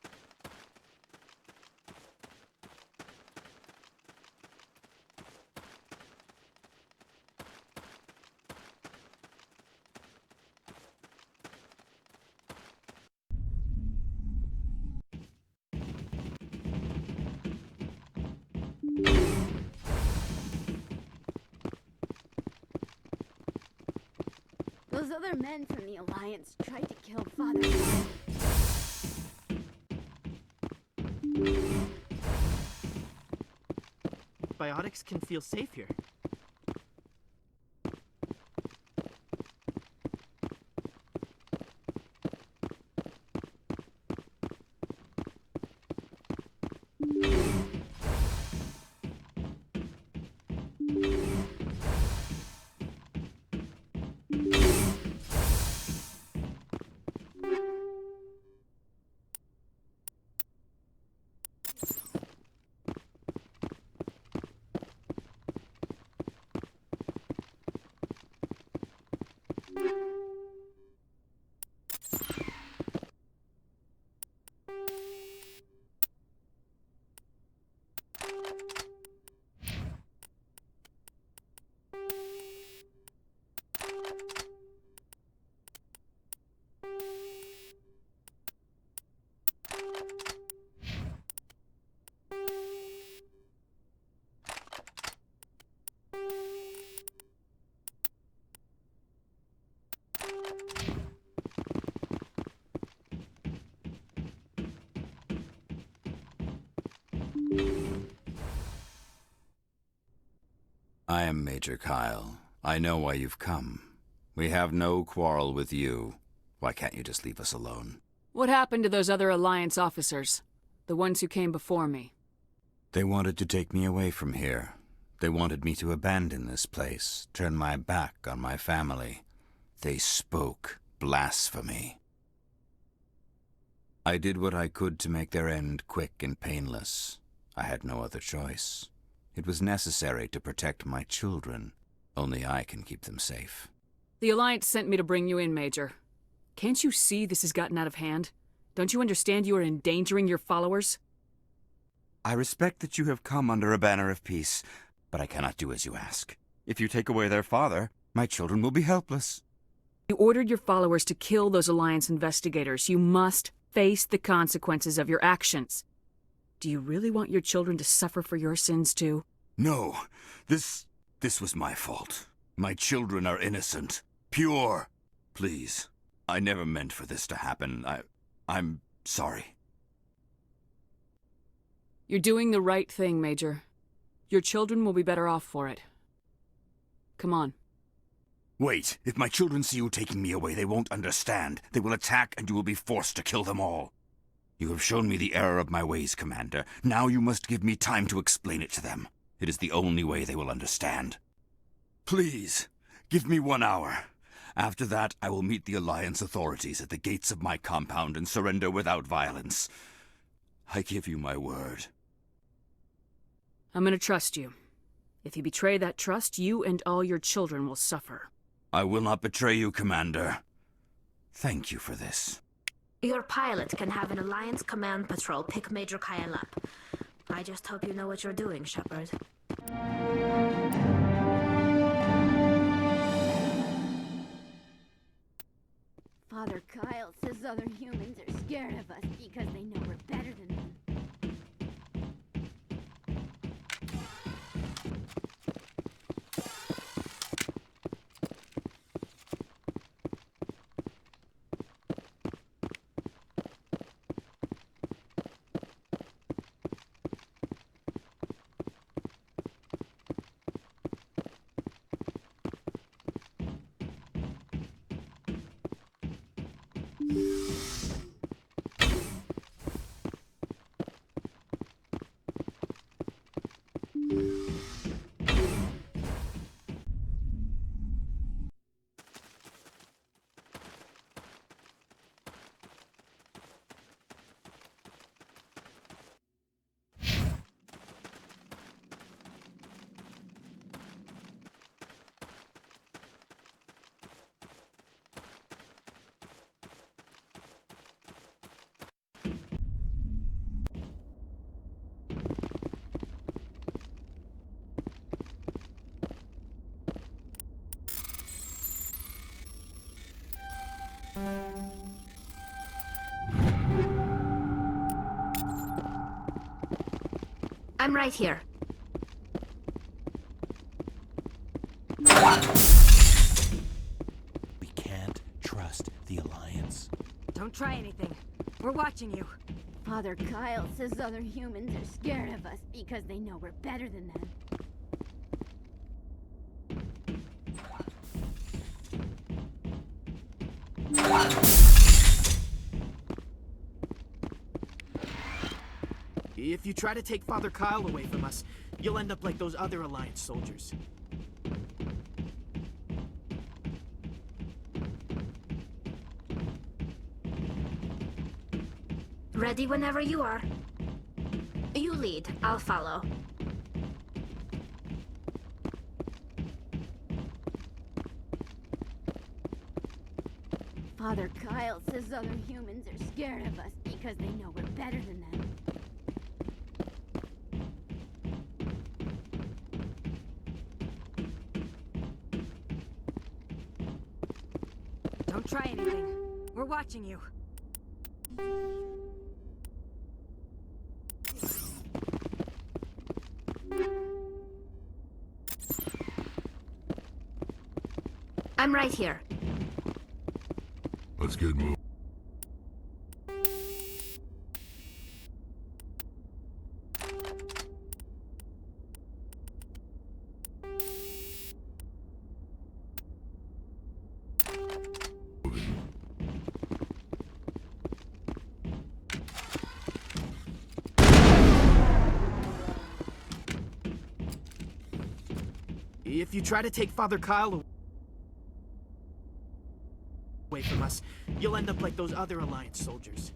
Those other men from the Alliance tried to kill Father. Biotics can feel safe here. I am Major Kyle. I know why you've come. We have no quarrel with you. Why can't you just leave us alone? What happened to those other Alliance officers? The ones who came before me? They wanted to take me away from here. They wanted me to abandon this place, turn my back on my family. They spoke blasphemy. I did what I could to make their end quick and painless. I had no other choice. It was necessary to protect my children. Only I can keep them safe. The Alliance sent me to bring you in, Major. Can't you see this has gotten out of hand? Don't you understand you are endangering your followers? I respect that you have come under a banner of peace, but I cannot do as you ask. If you take away their father, my children will be helpless. You ordered your followers to kill those Alliance investigators. You must face the consequences of your actions. Do you really want your children to suffer for your sins too? No, this was my fault. My children are innocent, pure. Please, I never meant for this to happen. I'm sorry. You're doing the right thing, Major. Your children will be better off for it. Come on. Wait, if my children see you taking me away, they won't understand. They will attack and you will be forced to kill them all. You have shown me the error of my ways, Commander. Now you must give me time to explain it to them. It is the only way they will understand. Please, give me 1 hour. After that, I will meet the Alliance authorities at the gates of my compound and surrender without violence. I give you my word. I'm gonna trust you. If you betray that trust, you and all your children will suffer. I will not betray you, Commander. Thank you for this. Your pilot can have an Alliance command patrol pick Major Kyle up. I just hope you know what you're doing, Shepard. Father Kyle says other humans are scared of us because they know we're better than them. I'm right here. We can't try anything. We're watching you. Father Kyle says other humans are scared of us because they know we're better than them. If you try to take Father Kyle away from us, you'll end up like those other Alliance soldiers. Ready whenever you are. You lead, I'll follow. Father Kyle says other humans are scared of us because they know we're better than them. Don't try anything. We're watching you. I'm right here. Let's get moving. If you try to take Father Kyle away from us, you'll end up like those other Alliance soldiers.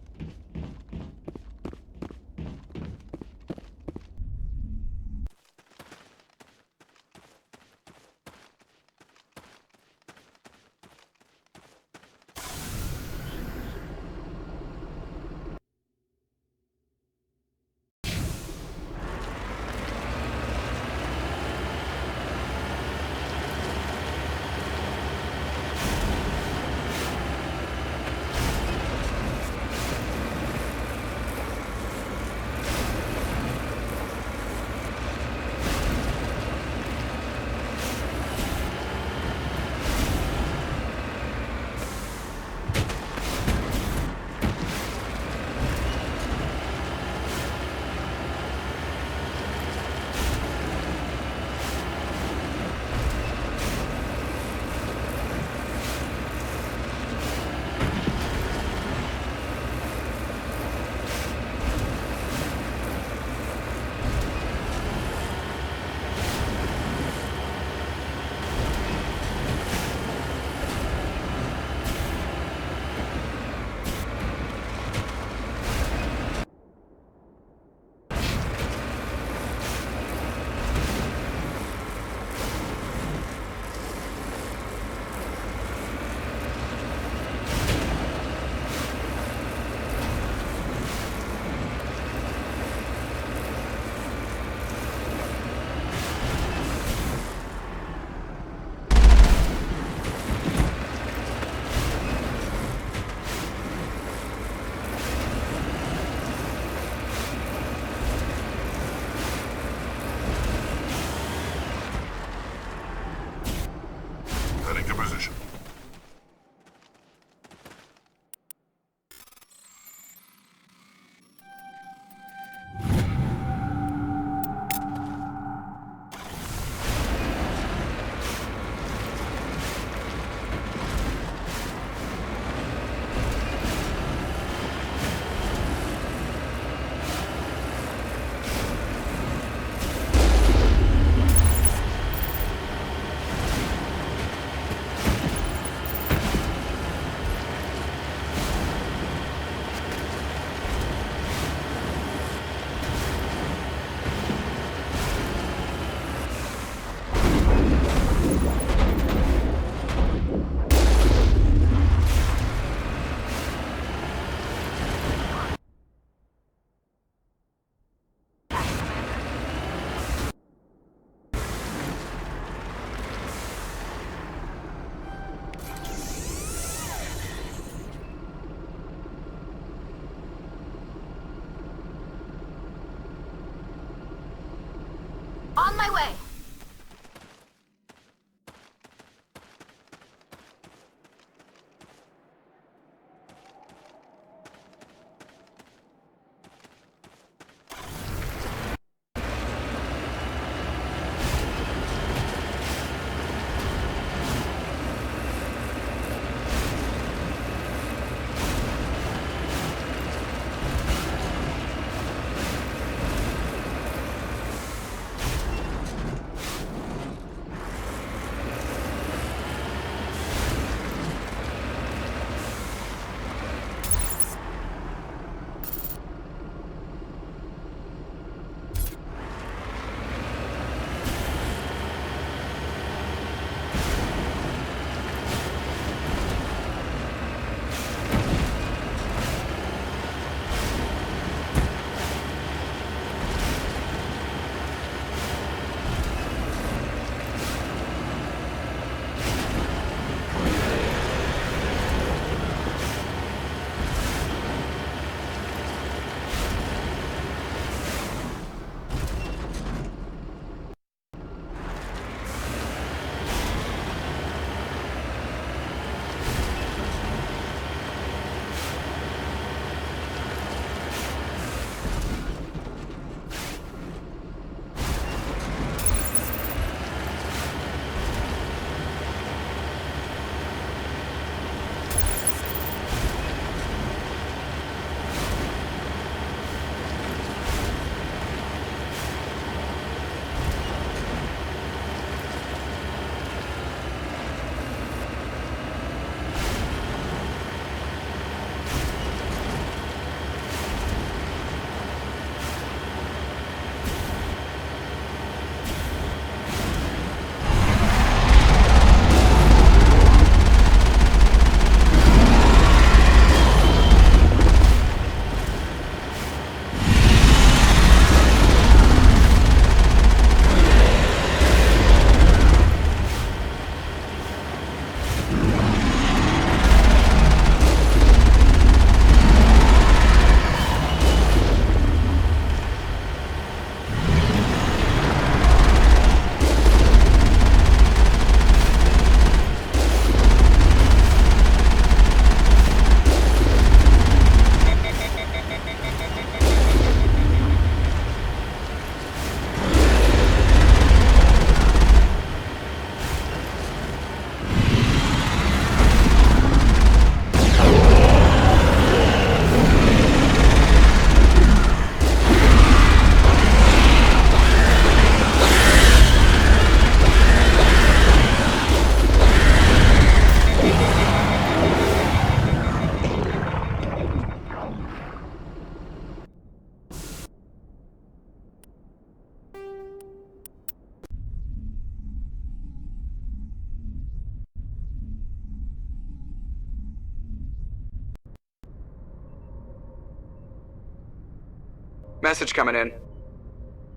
Message coming in.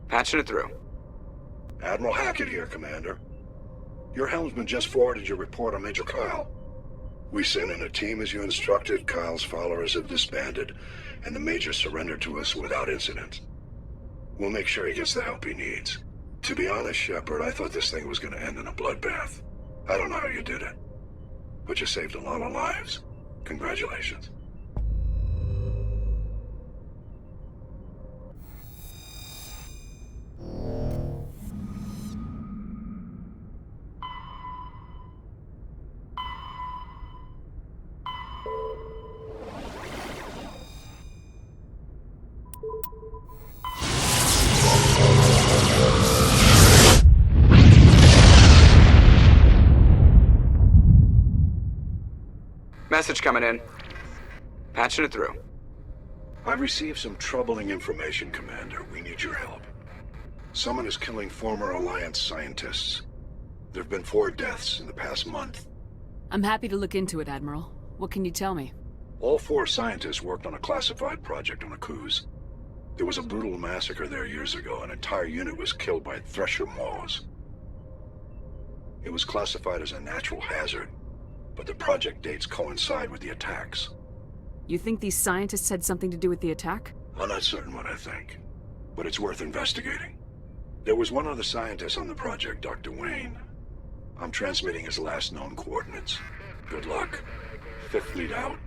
Patching it through. Admiral Hackett here, Commander. Your helmsman just forwarded your report on Major Kyle. We sent in a team as you instructed, Kyle's followers have disbanded, and the Major surrendered to us without incident. We'll make sure he gets the help he needs. To be honest, Shepard, I thought this thing was going to end in a bloodbath. I don't know how you did it, but you saved a lot of lives. Congratulations. Message coming in. Patching it through. I've received some troubling information, Commander. We need your help. Someone is killing former Alliance scientists. There have been 4 deaths in the past month. I'm happy to look into it, Admiral. What can you tell me? All 4 scientists worked on a classified project on Akuz. There was a brutal massacre there years ago. An entire unit was killed by Thresher Maws. It was classified as a natural hazard, but the project dates coincide with the attacks. You think these scientists had something to do with the attack? I'm not certain what I think, but it's worth investigating. There was one other scientist on the project, Dr. Wayne. I'm transmitting his last known coordinates. Good luck. Fifth Fleet out.